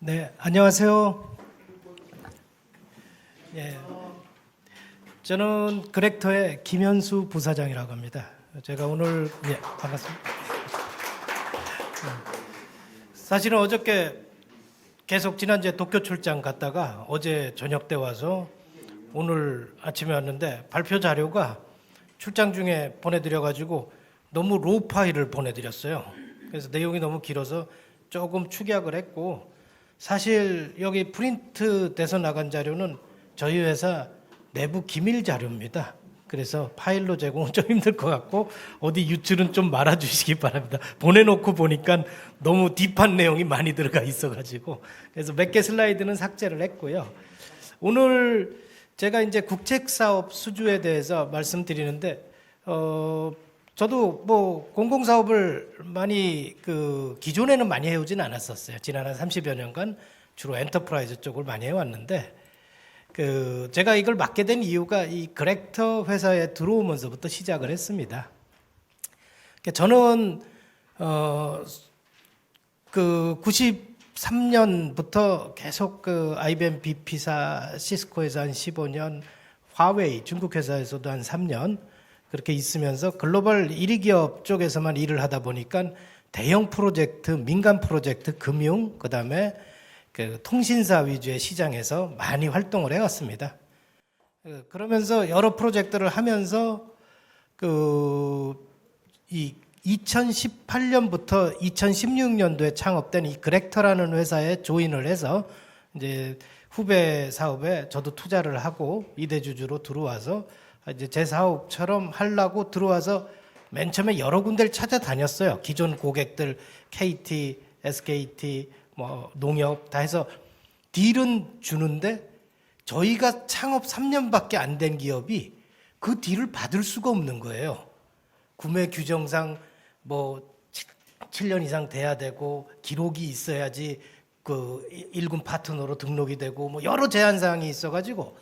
네, 안녕하세요. 예, 저는 그렉터의 김현수 부사장이라고 합니다. 제가 오늘 반갑습니다. 사실은 어저께 계속 지난주에 도쿄 출장 갔다가 어제 저녁 때 와서 오늘 아침에 왔는데 발표 자료가 출장 중에 보내드려가지고 너무 로우 파일을 보내드렸어요. 그래서 내용이 너무 길어서 조금 축약을 했고, 사실 여기 프린트 돼서 나간 자료는 저희 회사 내부 기밀 자료입니다. 그래서 파일로 제공은 좀 힘들 것 같고 어디 유출은 좀 말아주시기 바랍니다. 보내놓고 보니까 너무 딥한 내용이 많이 들어가 있어가지고 그래서 몇 개 슬라이드는 삭제를 했고요. 오늘 제가 이제 국책사업 수주에 대해서 말씀드리는데 저도 뭐 공공사업을 많이 기존에는 많이 해오진 않았었어요. 지난 한 30여 년간 주로 엔터프라이즈 쪽을 많이 해왔는데 제가 이걸 맡게 된 이유가 이 그렉터 회사에 들어오면서부터 시작을 했습니다. 저는 93년부터 계속 IBM BP사, 시스코에서 한 15년, 화웨이 중국 회사에서도 한 3년 그렇게 있으면서 글로벌 1위 기업 쪽에서만 일을 하다 보니까 대형 프로젝트, 민간 프로젝트, 금융, 그다음에 통신사 위주의 시장에서 많이 활동을 해왔습니다. 그러면서 여러 프로젝트를 하면서 이 2018년부터 2016년도에 창업된 이 그렉터라는 회사에 조인을 해서 이제 후배 사업에 저도 투자를 하고 이대주주로 들어와서 이제 제 사업처럼 하려고 들어와서 맨 처음에 여러 군데를 찾아다녔어요. 기존 고객들 KT, SKT, 뭐 농협 다 해서 딜은 주는데 저희가 창업 3년밖에 안 된 기업이 그 딜을 받을 수가 없는 거예요. 구매 규정상 뭐 7년 이상 돼야 되고 기록이 있어야지 1군 파트너로 등록이 되고 뭐 여러 제한 사항이 있어가지고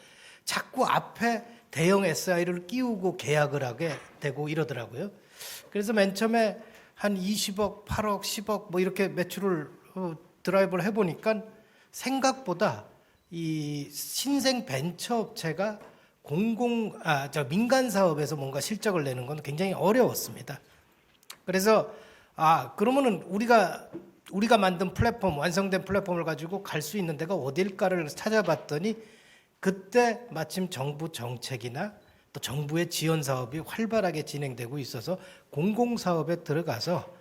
자꾸 앞에 대형 SI를 끼우고 계약을 하게 되고 이러더라고요. 그래서 맨 처음에 한 20억, 8억, 10억 뭐 이렇게 매출을 드라이브를 해보니까 생각보다 이 신생 벤처 업체가 민간 사업에서 뭔가 실적을 내는 건 굉장히 어려웠습니다. 그래서 그러면은 우리가 만든 플랫폼, 완성된 플랫폼을 가지고 갈 수 있는 데가 어딜까를 찾아봤더니 그때 마침 정부 정책이나 또 정부의 지원 사업이 활발하게 진행되고 있어서 공공사업에 들어가서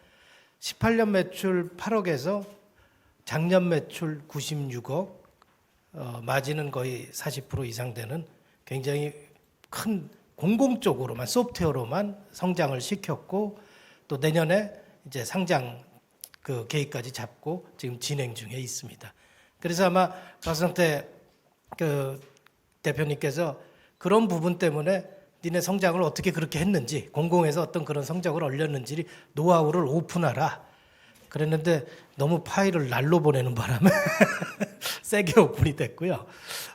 18년 매출 8억에서 작년 매출 96억, 마진은 거의 40% 이상 되는 굉장히 큰 공공 쪽으로만, 소프트웨어로만 성장을 시켰고 또 내년에 이제 상장 계획까지 잡고 지금 진행 중에 있습니다. 그래서 아마 박성태 대표님께서 그런 부분 때문에 니네 성장을 어떻게 그렇게 했는지, 공공에서 어떤 그런 성적을 올렸는지 노하우를 오픈하라 그랬는데 너무 파일을 날로 보내는 바람에 세게 오픈이 됐고요.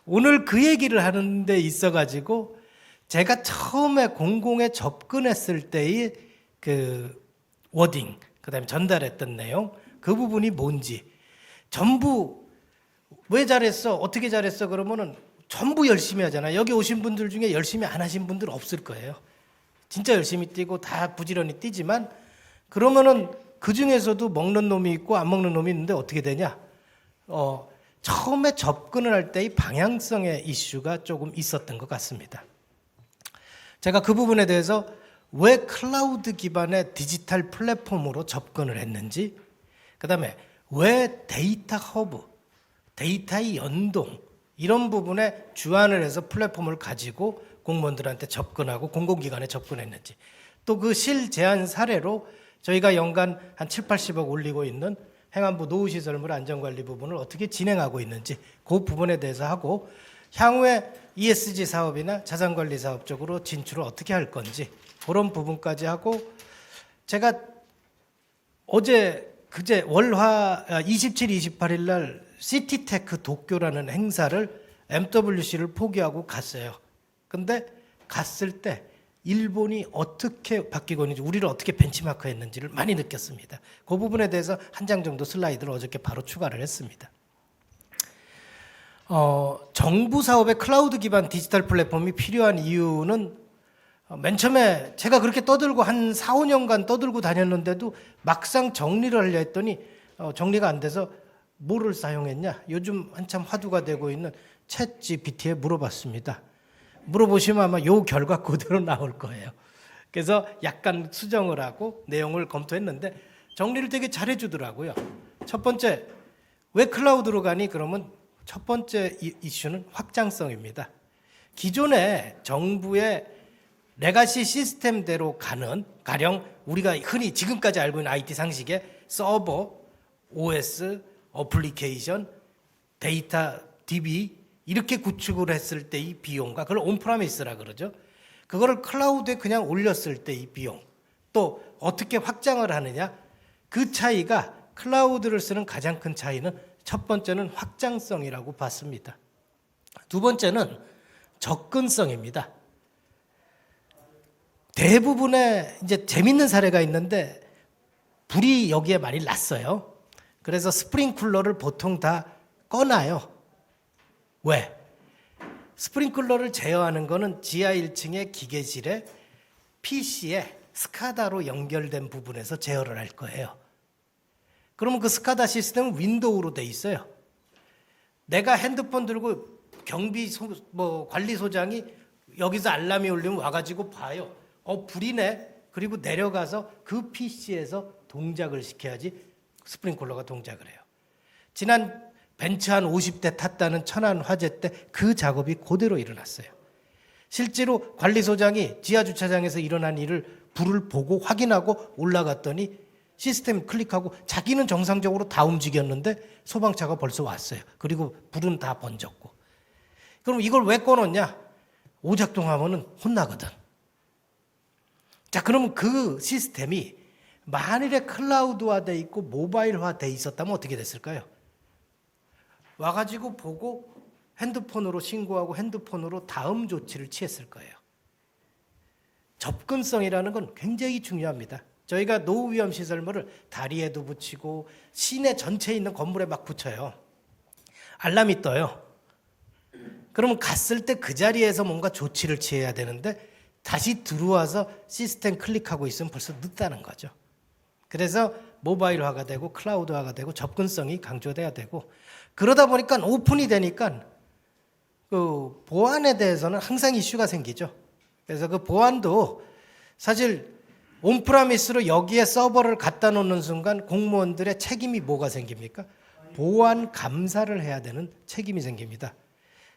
오늘 그 얘기를 하는 데 있어가지고 제가 처음에 공공에 접근했을 때의 워딩, 그다음에 전달했던 내용, 그 부분이 뭔지 전부 왜 잘했어? 어떻게 잘했어? 그러면은 전부 열심히 하잖아요. 여기 오신 분들 중에 열심히 안 하신 분들 없을 거예요. 진짜 열심히 뛰고 다 부지런히 뛰지만 그러면은 그 중에서도 먹는 놈이 있고 안 먹는 놈이 있는데 어떻게 되냐? 처음에 접근을 할 때의 방향성의 이슈가 조금 있었던 것 같습니다. 제가 그 부분에 대해서 왜 클라우드 기반의 디지털 플랫폼으로 접근을 했는지, 그 다음에 왜 데이터 허브, 데이터의 연동 이런 부분에 주안을 해서 플랫폼을 가지고 공무원들한테 접근하고 공공기관에 접근했는지, 또 그 실제한 사례로 저희가 연간 한 7, 80억 올리고 있는 행안부 노후시설물 안전관리 부분을 어떻게 진행하고 있는지 그 부분에 대해서 하고, 향후에 ESG 사업이나 자산관리 사업 쪽으로 진출을 어떻게 할 건지 그런 부분까지 하고, 제가 그제 월화 27, 28일 날 시티테크 도쿄라는 행사를 MWC를 포기하고 갔어요. 근데 갔을 때 일본이 어떻게 바뀌고 있는지, 우리를 어떻게 벤치마크 했는지를 많이 느꼈습니다. 그 부분에 대해서 한 장 정도 슬라이드를 어저께 바로 추가를 했습니다. 정부 사업에 클라우드 기반 디지털 플랫폼이 필요한 이유는 맨 처음에 제가 그렇게 떠들고 한 4, 5년간 떠들고 다녔는데도 막상 정리를 하려 했더니 정리가 안 돼서 뭐를 사용했냐? 요즘 한참 화두가 되고 있는 챗 GPT에 물어봤습니다. 물어보시면 아마 요 결과 그대로 나올 거예요. 그래서 약간 수정을 하고 내용을 검토했는데 정리를 되게 잘해주더라고요. 첫 번째, 왜 클라우드로 가니? 그러면 첫 번째 이슈는 확장성입니다. 기존에 정부의 레가시 시스템대로 가는, 가령 우리가 흔히 지금까지 알고 있는 IT 상식의 서버, OS, 어플리케이션, 데이터, DB 이렇게 구축을 했을 때 이 비용과 그걸 온프라미스라 그러죠. 그거를 클라우드에 그냥 올렸을 때 이 비용, 또 어떻게 확장을 하느냐, 그 차이가 클라우드를 쓰는 가장 큰 차이는 첫 번째는 확장성이라고 봤습니다. 두 번째는 접근성입니다. 대부분의 이제 재밌는 사례가 있는데 불이 여기에 많이 났어요. 그래서 스프링클러를 보통 다 꺼놔요. 왜? 스프링클러를 제어하는 거는 지하 1층의 기계실에 PC에 스카다로 연결된 부분에서 제어를 할 거예요. 그러면 그 스카다 시스템은 윈도우로 돼 있어요. 내가 핸드폰 들고 관리소장이 여기서 알람이 울리면 와가지고 봐요. 불이네. 그리고 내려가서 그 PC에서 동작을 시켜야지 스프링클러가 동작을 해요. 지난 벤츠 한 50대 탔다는 천안 화재 때 그 작업이 그대로 일어났어요. 실제로 관리소장이 지하주차장에서 일어난 일을 불을 보고 확인하고 올라갔더니 시스템 클릭하고 자기는 정상적으로 다 움직였는데 소방차가 벌써 왔어요. 그리고 불은 다 번졌고. 그럼 이걸 왜 꺼놓냐? 오작동하면은 혼나거든. 자, 그러면 그 시스템이 만일에 클라우드화돼 있고 모바일화돼 있었다면 어떻게 됐을까요? 와가지고 보고 핸드폰으로 신고하고 핸드폰으로 다음 조치를 취했을 거예요. 접근성이라는 건 굉장히 중요합니다. 저희가 노후위험 시설물을 다리에도 붙이고 시내 전체에 있는 건물에 막 붙여요. 알람이 떠요. 그러면 갔을 때 그 자리에서 뭔가 조치를 취해야 되는데 다시 들어와서 시스템 클릭하고 있으면 벌써 늦다는 거죠. 그래서 모바일화가 되고 클라우드화가 되고 접근성이 강조돼야 되고, 그러다 보니까 오픈이 되니까 그 보안에 대해서는 항상 이슈가 생기죠. 그래서 그 보안도 사실 온프라미스로 여기에 서버를 갖다 놓는 순간 공무원들의 책임이 뭐가 생깁니까? 보안 감사를 해야 되는 책임이 생깁니다.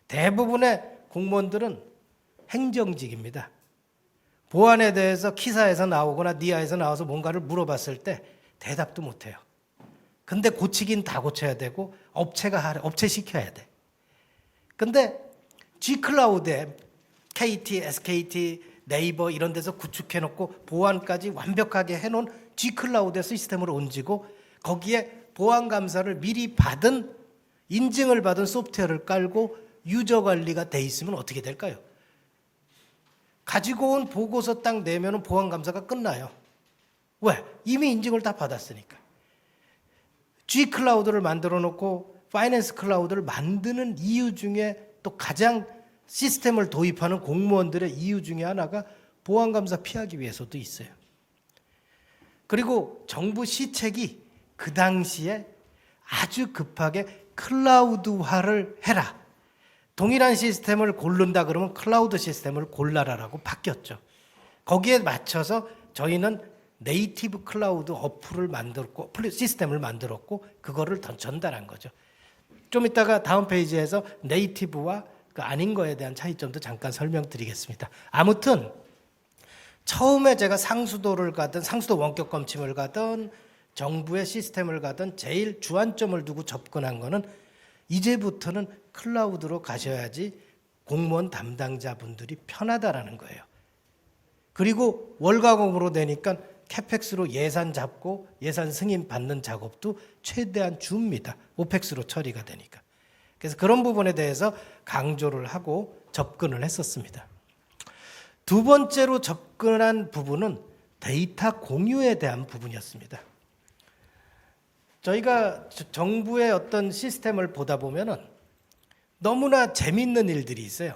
대부분의 공무원들은 행정직입니다. 보안에 대해서 키사에서 나오거나 니아에서 나와서 뭔가를 물어봤을 때 대답도 못해요. 근데 고치긴 다 고쳐야 되고 업체 시켜야 돼. 근데 G클라우드에 KT, SKT, 네이버 이런 데서 구축해놓고 보안까지 완벽하게 해놓은 G클라우드 시스템으로 옮기고 거기에 보안 감사를 미리 받은, 인증을 받은 소프트웨어를 깔고 유저 관리가 돼 있으면 어떻게 될까요? 가지고 온 보고서 딱 내면 보안 감사가 끝나요. 왜? 이미 인증을 다 받았으니까. G클라우드를 만들어 놓고 파이낸스 클라우드를 만드는 이유 중에 또 가장 시스템을 도입하는 공무원들의 이유 중에 하나가 보안 감사 피하기 위해서도 있어요. 그리고 정부 시책이 그 당시에 아주 급하게 클라우드화를 해라. 동일한 시스템을 고른다 그러면 클라우드 시스템을 골라라라고 바뀌었죠. 거기에 맞춰서 저희는 네이티브 클라우드 어플을 만들었고 시스템을 만들었고 그거를 전달한 거죠. 좀 이따가 다음 페이지에서 네이티브와 그 아닌 거에 대한 차이점도 잠깐 설명드리겠습니다. 아무튼 처음에 제가 상수도를 가든 상수도 원격 검침을 가든 정부의 시스템을 가든 제일 주안점을 두고 접근한 거는 이제부터는 클라우드로 가셔야지 공무원 담당자분들이 편하다라는 거예요. 그리고 월가공으로 되니까 캐펙스로 예산 잡고 예산 승인 받는 작업도 최대한 줍니다. 오펙스로 처리가 되니까. 그래서 그런 부분에 대해서 강조를 하고 접근을 했었습니다. 두 번째로 접근한 부분은 데이터 공유에 대한 부분이었습니다. 저희가 정부의 어떤 시스템을 보다 보면은 너무나 재밌는 일들이 있어요.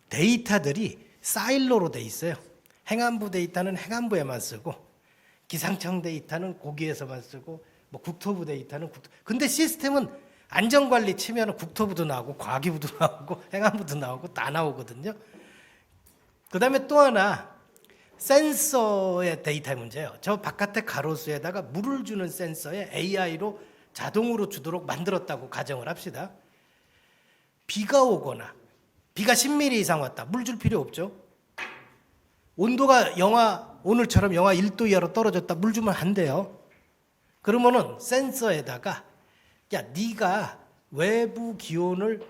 데이터들이 사일로로 돼 있어요. 행안부 데이터는 행안부에만 쓰고, 기상청 데이터는 거기에서만 쓰고, 뭐 국토부 데이터는 국토부. 근데 시스템은 안전관리 치면 국토부도 나오고 과기부도 나오고 행안부도 나오고 다 나오거든요. 그다음에 또 하나 센서의 데이터의 문제예요. 저 바깥에 가로수에다가 물을 주는 센서에 AI로 자동으로 주도록 만들었다고 가정을 합시다. 비가 오거나 비가 10mm 이상 왔다. 물 줄 필요 없죠. 온도가 오늘처럼 영하 1도 이하로 떨어졌다. 물 주면 안 돼요. 그러면은 센서에다가 야, 네가 외부 기온을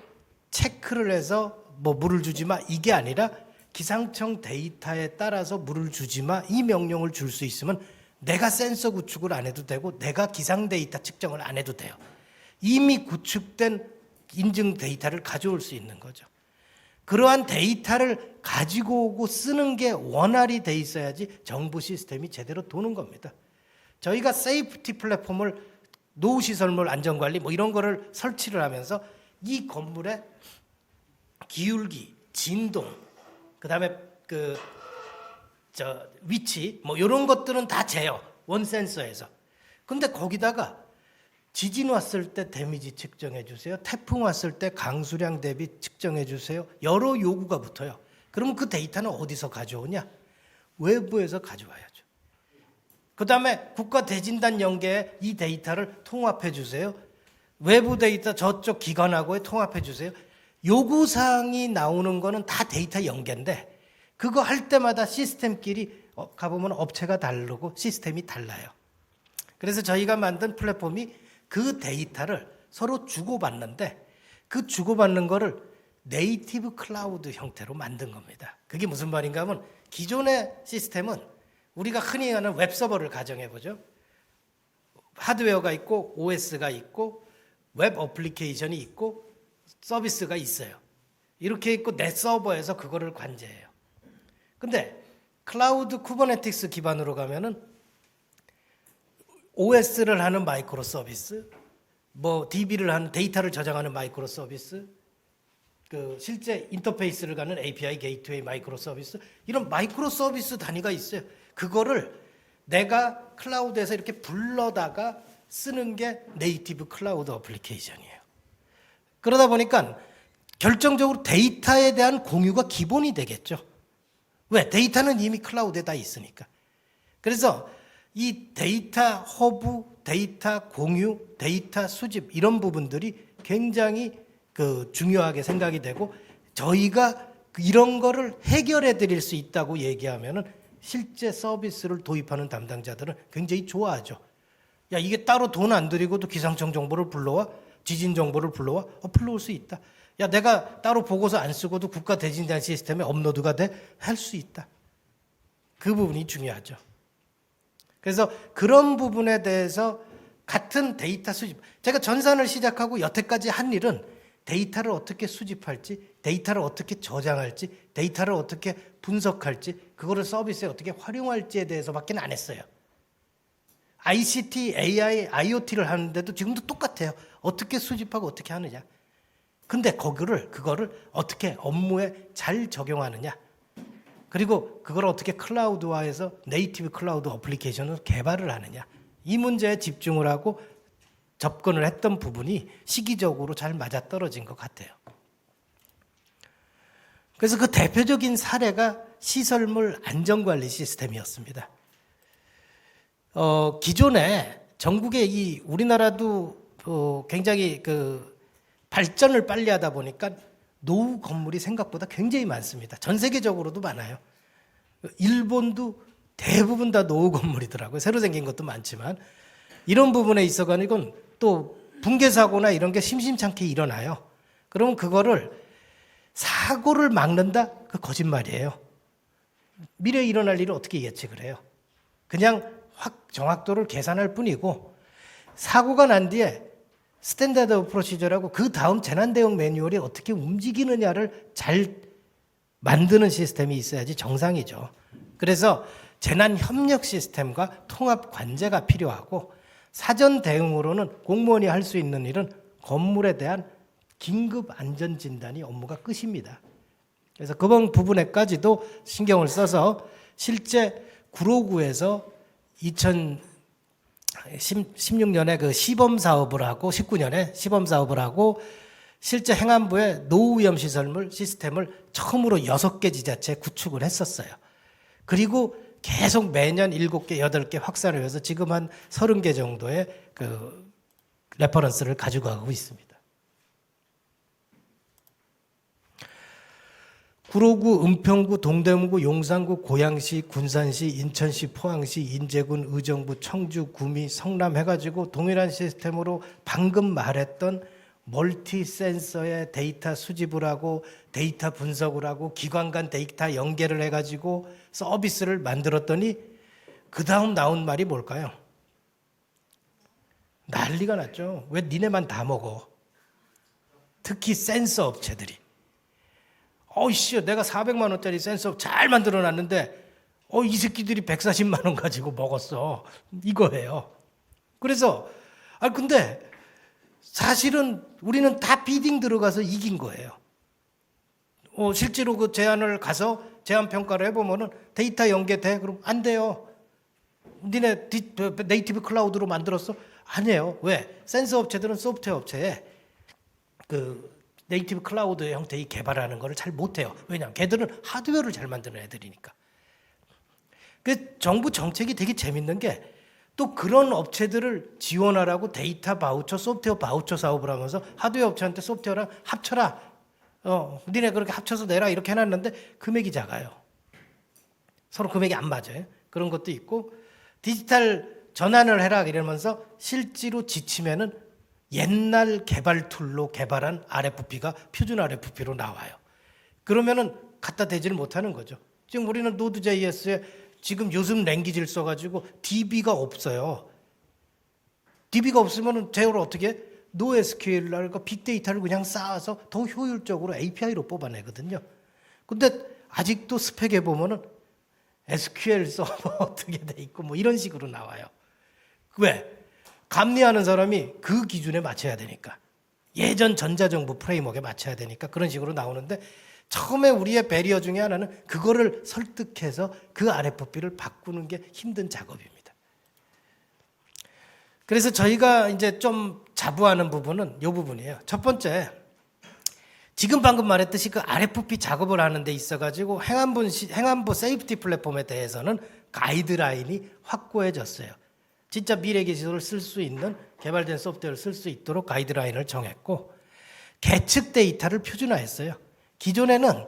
체크를 해서 뭐 물을 주지 마. 이게 아니라 기상청 데이터에 따라서 물을 주지 마. 이 명령을 줄 수 있으면 내가 센서 구축을 안 해도 되고 내가 기상 데이터 측정을 안 해도 돼요. 이미 구축된 인증 데이터를 가져올 수 있는 거죠. 그러한 데이터를 가지고 오고 쓰는 게 원활히 돼 있어야지 정부 시스템이 제대로 도는 겁니다. 저희가 세이프티 플랫폼을 노후시설물 안전관리 뭐 이런 거를 설치를 하면서 이 건물의 기울기, 진동, 그다음에 위치 뭐 이런 것들은 다 재요. 원 센서에서. 근데 거기다가 지진 왔을 때 데미지 측정해 주세요. 태풍 왔을 때 강수량 대비 측정해 주세요. 여러 요구가 붙어요. 그럼 그 데이터는 어디서 가져오냐? 외부에서 가져와야죠. 그다음에 국가대진단 연계에 이 데이터를 통합해 주세요. 외부 데이터 저쪽 기관하고에 통합해 주세요. 요구사항이 나오는 거는 다 데이터 연계인데 그거 할 때마다 시스템끼리 가보면 업체가 다르고 시스템이 달라요. 그래서 저희가 만든 플랫폼이 그 데이터를 서로 주고받는데 그 주고받는 거를 네이티브 클라우드 형태로 만든 겁니다. 그게 무슨 말인가 하면 기존의 시스템은 우리가 흔히 하는 웹서버를 가정해 보죠. 하드웨어가 있고 OS가 있고 웹 어플리케이션이 있고 서비스가 있어요. 이렇게 있고 내 서버에서 그거를 관제해요. 근데 클라우드 쿠버네티스 기반으로 가면은 OS를 하는 마이크로 서비스, 뭐 DB를 하는 데이터를 저장하는 마이크로 서비스, 그 실제 인터페이스를 가는 API 게이트웨이 마이크로 서비스, 이런 마이크로 서비스 단위가 있어요. 그거를 내가 클라우드에서 이렇게 불러다가 쓰는 게 네이티브 클라우드 어플리케이션이에요. 그러다 보니까 결정적으로 데이터에 대한 공유가 기본이 되겠죠. 왜? 데이터는 이미 클라우드에 다 있으니까. 그래서 이 데이터 허브, 데이터 공유, 데이터 수집 이런 부분들이 굉장히 중요하게 생각이 되고 저희가 이런 거를 해결해 드릴 수 있다고 얘기하면은 실제 서비스를 도입하는 담당자들은 굉장히 좋아하죠. 야, 이게 따로 돈 안 들이고도 기상청 정보를 불러와? 지진 정보를 불러와? 불러올 수 있다. 야, 내가 따로 보고서 안 쓰고도 국가 대진단 시스템에 업로드가 돼? 할 수 있다. 그 부분이 중요하죠. 그래서 그런 부분에 대해서 같은 데이터 수집, 제가 전산을 시작하고 여태까지 한 일은 데이터를 어떻게 수집할지, 데이터를 어떻게 저장할지, 데이터를 어떻게 분석할지, 그거를 서비스에 어떻게 활용할지에 대해서밖에 안 했어요. ICT, AI, IoT를 하는데도 지금도 똑같아요. 어떻게 수집하고 어떻게 하느냐. 근데 그거를 어떻게 업무에 잘 적용하느냐. 그리고 그걸 어떻게 클라우드화해서 네이티브 클라우드 어플리케이션을 개발을 하느냐. 이 문제에 집중을 하고 접근을 했던 부분이 시기적으로 잘 맞아떨어진 것 같아요. 그래서 그 대표적인 사례가 시설물 안전관리 시스템이었습니다. 기존에 전국에 우리나라도 굉장히 발전을 빨리 하다 보니까 노후 건물이 생각보다 굉장히 많습니다. 전 세계적으로도 많아요. 일본도 대부분 다 노후 건물이더라고요. 새로 생긴 것도 많지만 이런 부분에 있어가지고는 또 붕괴 사고나 이런 게 심심찮게 일어나요. 그러면 그거를 사고를 막는다? 그 거짓말이에요. 미래에 일어날 일을 어떻게 예측을 해요? 그냥 정확도를 계산할 뿐이고 사고가 난 뒤에 스탠다드 오브 프로시저라고 그 다음 재난 대응 매뉴얼이 어떻게 움직이느냐를 잘 만드는 시스템이 있어야지 정상이죠. 그래서 재난 협력 시스템과 통합 관제가 필요하고 사전 대응으로는 공무원이 할 수 있는 일은 건물에 대한 긴급 안전 진단이 업무가 끝입니다. 그래서 그런 부분에까지도 신경을 써서 실제 구로구에서 2016년에 그 시범 사업을 하고 19년에 시범 사업을 하고 실제 행안부에 노후위험 시설물 시스템을 처음으로 6개 지자체에 구축을 했었어요. 그리고 계속 매년 7개, 8개 확산을 해서 지금 한 30개 정도의 그 레퍼런스를 가지고 가고 있습니다. 구로구, 은평구, 동대문구, 용산구, 고양시, 군산시, 인천시, 포항시, 인제군, 의정부, 청주, 구미, 성남 해가지고 동일한 시스템으로 방금 말했던 멀티 센서의 데이터 수집을 하고 데이터 분석을 하고 기관 간 데이터 연계를 해가지고 서비스를 만들었더니 그 다음 나온 말이 뭘까요? 난리가 났죠. 왜 니네만 다 먹어? 특히 센서 업체들이. 어이씨, 내가 400만 원짜리 센서 잘 만들어 놨는데 이 새끼들이 140만 원 가지고 먹었어. 이거예요. 그래서 근데 사실은 우리는 다 비딩 들어가서 이긴 거예요. 실제로 그 제안을 가서 제안 평가를 해보면은 데이터 연계돼? 그럼 안 돼요. 니네 네이티브 클라우드로 만들었어? 아니에요. 왜? 센서 업체들은 소프트웨어 업체에 그 네이티브 클라우드 형태의 개발하는 거를 잘 못해요. 왜냐하면 걔들은 하드웨어를 잘 만드는 애들이니까. 그 정부 정책이 되게 재밌는 게 또 그런 업체들을 지원하라고 데이터 바우처, 소프트웨어 바우처 사업을 하면서 하드웨어 업체한테 소프트웨어랑 합쳐라. 니네 그렇게 합쳐서 내라 이렇게 해놨는데 금액이 작아요. 서로 금액이 안 맞아요. 그런 것도 있고 디지털 전환을 해라 이러면서 실제로 지치면은 옛날 개발 툴로 개발한 RFP가 표준 RFP로 나와요. 그러면은 갖다 대지를 못하는 거죠. 지금 우리는 노드.js에 지금 요즘 랭귀지를 써가지고 DB가 없어요. DB가 없으면은 제어를 어떻게 해? NoSQL과 빅데이터를 그냥 쌓아서 더 효율적으로 API로 뽑아내거든요. 근데 아직도 스펙에 보면은 SQL 서버 어떻게 돼 있고 뭐 이런 식으로 나와요. 왜? 감리하는 사람이 그 기준에 맞춰야 되니까. 예전 전자정부 프레임워크에 맞춰야 되니까 그런 식으로 나오는데 처음에 우리의 배리어 중에 하나는 그거를 설득해서 그 RFP를 바꾸는 게 힘든 작업입니다. 그래서 저희가 이제 좀 자부하는 부분은 이 부분이에요. 첫 번째, 지금 방금 말했듯이 그 RFP 작업을 하는 데 있어가지고 행안부 세이프티 플랫폼에 대해서는 가이드라인이 확고해졌어요. 진짜 미래 기술을 쓸 수 있는 개발된 소프트웨어를 쓸 수 있도록 가이드라인을 정했고 계측 데이터를 표준화했어요. 기존에는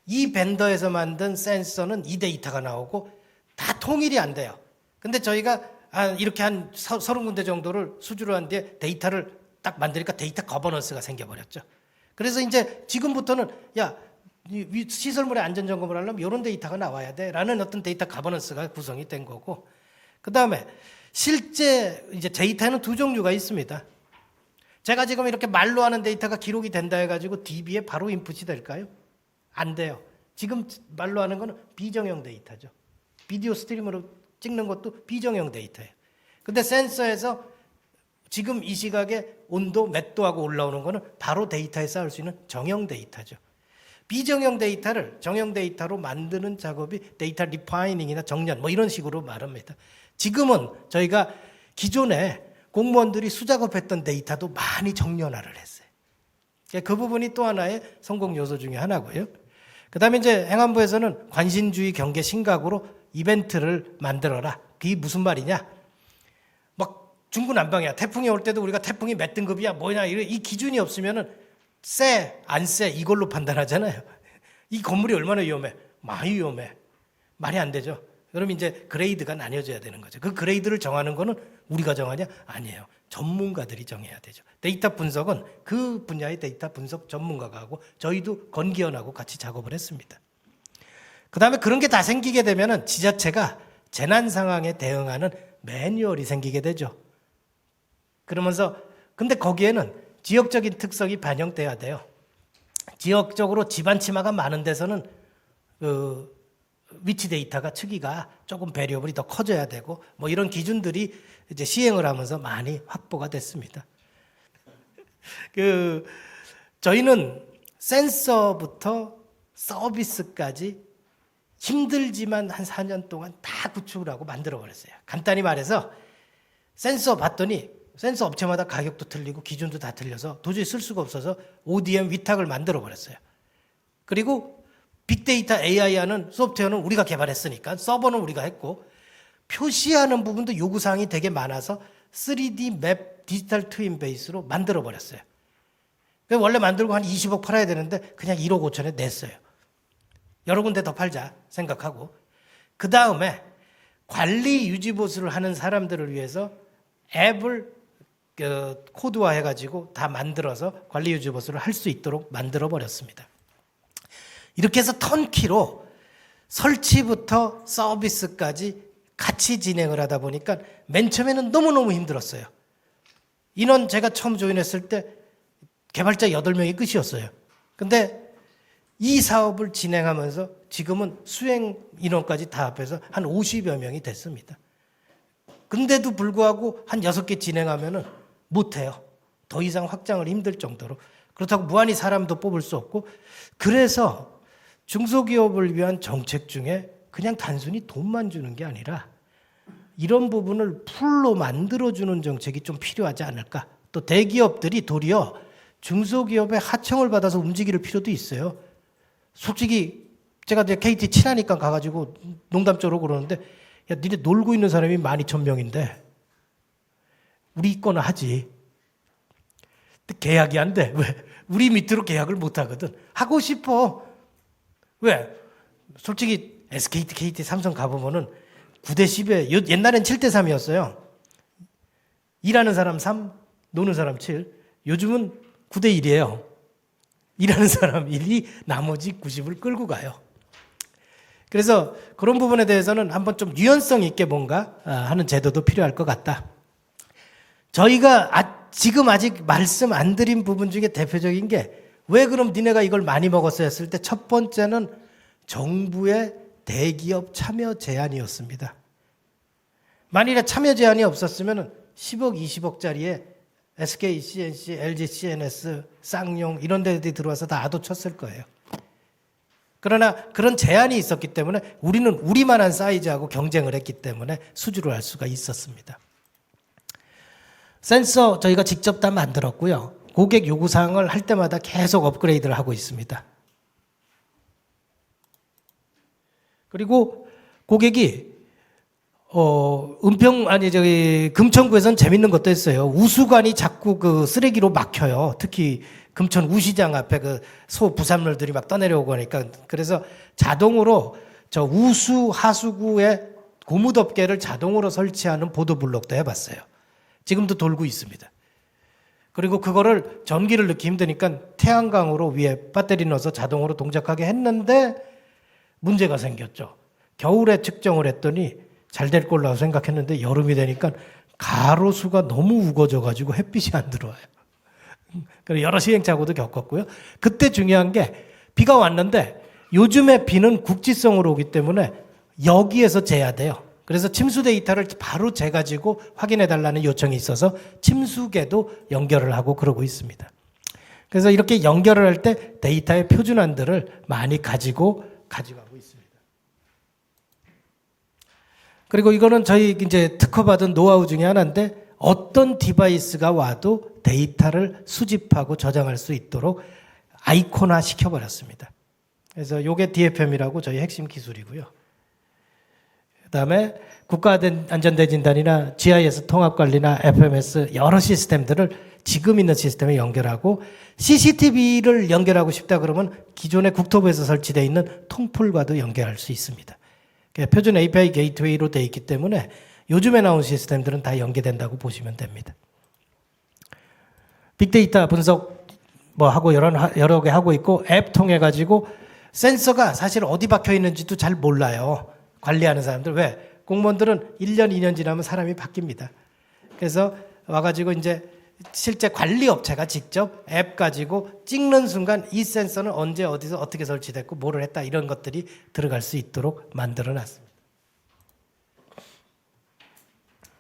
이 벤더에서 만든 센서는 이 데이터가 나오고 다 통일이 안 돼요. 근데 저희가 이렇게 한 30군데 정도를 수주를 한 뒤에 데이터를 딱 만드니까 데이터 거버넌스가 생겨버렸죠. 그래서 이제 지금부터는 시설물의 안전점검을 하려면 이런 데이터가 나와야 돼 라는 어떤 데이터 거버넌스가 구성이 된 거고 그 다음에 실제 이제 데이터는 두 종류가 있습니다. 제가 지금 이렇게 말로 하는 데이터가 기록이 된다 해가지고 DB에 바로 인풋이 될까요? 안 돼요. 지금 말로 하는 거는 비정형 데이터죠. 비디오 스트리머로 찍는 것도 비정형 데이터예요. 근데 센서에서 지금 이 시각에 온도 몇 도하고 올라오는 거는 바로 데이터에 쌓을 수 있는 정형 데이터죠. 비정형 데이터를 정형 데이터로 만드는 작업이 데이터 리파이닝이나 정렬 뭐 이런 식으로 말합니다. 지금은 저희가 기존에 공무원들이 수작업했던 데이터도 많이 정렬화를 했어요. 그 부분이 또 하나의 성공 요소 중에 하나고요. 그 다음에 이제 행안부에서는 관신주의 경계 심각으로 이벤트를 만들어라. 그게 무슨 말이냐? 막 중구난방이야. 태풍이 올 때도 우리가 태풍이 몇 등급이야, 뭐냐, 이 기준이 없으면은 세, 안 세, 이걸로 판단하잖아요. 이 건물이 얼마나 위험해? 많이 위험해. 말이 안 되죠. 그럼 이제 그레이드가 나뉘어져야 되는 거죠. 그 그레이드를 정하는 거는 우리가 정하냐? 아니에요. 전문가들이 정해야 되죠. 데이터 분석은 그 분야의 데이터 분석 전문가가 하고 저희도 건기원하고 같이 작업을 했습니다. 그 다음에 그런 게 다 생기게 되면은 지자체가 재난 상황에 대응하는 매뉴얼이 생기게 되죠. 그러면서 근데 거기에는 지역적인 특성이 반영돼야 돼요. 지역적으로 집안 침하가 많은 데서는 위치 데이터가 측이가 조금 베리어블이 더 커져야 되고 뭐 이런 기준들이 이제 시행을 하면서 많이 확보가 됐습니다. 저희는 센서부터 서비스까지 힘들지만 한 4년 동안 다 구축을 하고 만들어 버렸어요. 간단히 말해서 센서 봤더니 센서 업체마다 가격도 틀리고 기준도 다 틀려서 도저히 쓸 수가 없어서 ODM 위탁을 만들어 버렸어요. 그리고 빅데이터 AI하는 소프트웨어는 우리가 개발했으니까 서버는 우리가 했고 표시하는 부분도 요구사항이 되게 많아서 3D 맵 디지털 트윈 베이스로 만들어 버렸어요. 원래 만들고 한 20억 팔아야 되는데 그냥 1억 5천에 냈어요. 여러 군데 더 팔자 생각하고 그 다음에 관리 유지 보수를 하는 사람들을 위해서 앱을 코드화 해가지고 다 만들어서 관리 유지 보수를 할 수 있도록 만들어 버렸습니다. 이렇게 해서 턴키로 설치부터 서비스까지 같이 진행을 하다 보니까 맨 처음에는 너무너무 힘들었어요. 인원 제가 처음 조인했을 때 개발자 8명이 끝이었어요. 근데 이 사업을 진행하면서 지금은 수행 인원까지 다 합해서 한 50여 명이 됐습니다. 근데도 불구하고 한 6개 진행하면은 못해요. 더 이상 확장을 힘들 정도로. 그렇다고 무한히 사람도 뽑을 수 없고 그래서 중소기업을 위한 정책 중에 그냥 단순히 돈만 주는 게 아니라 이런 부분을 풀로 만들어주는 정책이 좀 필요하지 않을까. 또 대기업들이 도리어 중소기업의 하청을 받아서 움직일 필요도 있어요. 솔직히 제가 이제 KT 친하니까 가가지고 농담적으로 그러는데 야 니네 놀고 있는 사람이 12,000명인데 우리 거는 하지. 근데 계약이 안 돼. 왜? 우리 밑으로 계약을 못 하거든. 하고 싶어. 왜? 솔직히 SKT, KT, 삼성 가보면은 9대 10에 옛날엔 7대 3이었어요. 일하는 사람 3, 노는 사람 7. 요즘은 9대 1이에요. 일하는 사람 1이 나머지 90을 끌고 가요. 그래서 그런 부분에 대해서는 한번 좀 유연성 있게 뭔가 하는 제도도 필요할 것 같다. 저희가 지금 아직 말씀 안 드린 부분 중에 대표적인 게 왜 그럼 니네가 이걸 많이 먹었어야 했을 때 첫 번째는 정부의 대기업 참여 제한이었습니다. 만일에 참여 제한이 없었으면 10억, 20억짜리에 SK, CNC, LG, CNS, 쌍용 이런 데들이 들어와서 다 아도 쳤을 거예요. 그러나 그런 제한이 있었기 때문에 우리는 우리만한 사이즈하고 경쟁을 했기 때문에 수주를 할 수가 있었습니다. 센서 저희가 직접 다 만들었고요. 고객 요구사항을 할 때마다 계속 업그레이드를 하고 있습니다. 그리고 고객이 금천구에서는 재밌는 것도 했어요. 우수관이 자꾸 그 쓰레기로 막혀요. 특히 금천 우시장 앞에 그 소 부산물들이 막 떠내려오고 하니까 그래서 자동으로 저 우수 하수구에 고무덮개를 자동으로 설치하는 보도블록도 해봤어요. 지금도 돌고 있습니다. 그리고 그거를 전기를 넣기 힘드니까 태양광으로 위에 배터리 넣어서 자동으로 동작하게 했는데 문제가 생겼죠. 겨울에 측정을 했더니 잘 될 걸로 생각했는데 여름이 되니까 가로수가 너무 우거져가지고 햇빛이 안 들어와요. 그래서 여러 시행착오도 겪었고요. 그때 중요한 게 비가 왔는데 요즘에 비는 국지성으로 오기 때문에 여기에서 재야 돼요. 그래서 침수 데이터를 바로 재가지고 확인해달라는 요청이 있어서 침수계도 연결을 하고 그러고 있습니다. 그래서 이렇게 연결을 할 때 데이터의 표준안들을 많이 가지고 가고 있습니다. 그리고 이거는 저희 이제 특허받은 노하우 중에 하나인데 어떤 디바이스가 와도 데이터를 수집하고 저장할 수 있도록 아이콘화 시켜버렸습니다. 그래서 이게 DFM이라고 저희 핵심 기술이고요. 그다음에 국가안전대진단이나 GIS 통합관리나 FMS 여러 시스템들을 지금 있는 시스템에 연결하고 CCTV를 연결하고 싶다 그러면 기존의 국토부에서 설치되어 있는 통풀과도 연결할 수 있습니다. 표준 API 게이트웨이로 되어 있기 때문에 요즘에 나온 시스템들은 다 연계된다고 보시면 됩니다. 빅데이터 분석 하고 여러 개 하고 있고 앱 통해 가지고 센서가 사실 어디 박혀 있는지도 잘 몰라요. 관리하는 사람들. 왜? 공무원들은 1년, 2년 지나면 사람이 바뀝니다. 그래서 와가지고 이제 실제 관리업체가 직접 앱 가지고 찍는 순간 이 센서는 언제 어디서 어떻게 설치됐고 뭐를 했다 이런 것들이 들어갈 수 있도록 만들어 놨습니다.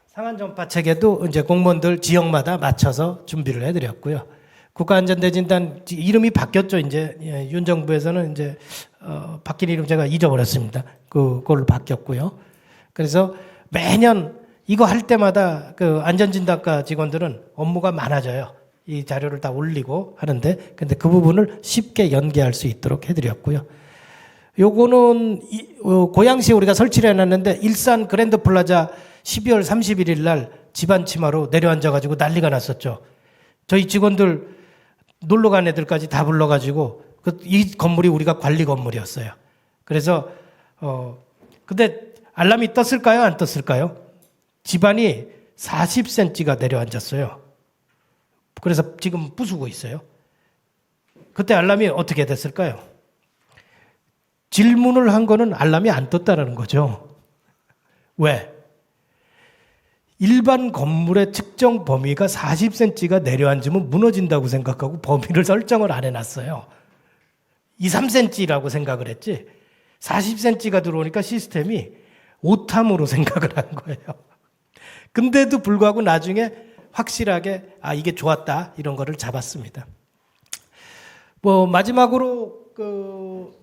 상한 전파 체계도 이제 공무원들 지역마다 맞춰서 준비를 해드렸고요. 국가안전대진단 이름이 바뀌었죠. 이제 예, 윤 정부에서는 이제 바뀐 이름 제가 잊어버렸습니다. 그걸로 바뀌었고요. 그래서 매년 이거 할 때마다 그 안전진단과 직원들은 업무가 많아져요. 이 자료를 다 올리고 하는데, 근데 그 부분을 쉽게 연계할 수 있도록 해드렸고요. 요거는 고양시에 우리가 설치를 해놨는데 일산 그랜드 플라자 12월 31일 날 집안 치마로 내려앉아가지고 난리가 났었죠. 저희 직원들 놀러 간 애들까지 다 불러가지고 이 건물이 우리가 관리 건물이었어요. 그래서 근데 알람이 떴을까요? 안 떴을까요? 집안이 40cm가 내려앉았어요. 그래서 지금 부수고 있어요. 그때 알람이 어떻게 됐을까요? 질문을 한 거는 알람이 안 떴다라는 거죠. 왜? 일반 건물의 측정 범위가 40cm가 내려앉으면 무너진다고 생각하고 범위를 설정을 안 해놨어요. 2, 3cm라고 생각을 했지 40cm가 들어오니까 시스템이 오탐으로 생각을 한 거예요. 근데도 불구하고 나중에 확실하게 이게 좋았다 이런 거를 잡았습니다. 뭐 마지막으로 그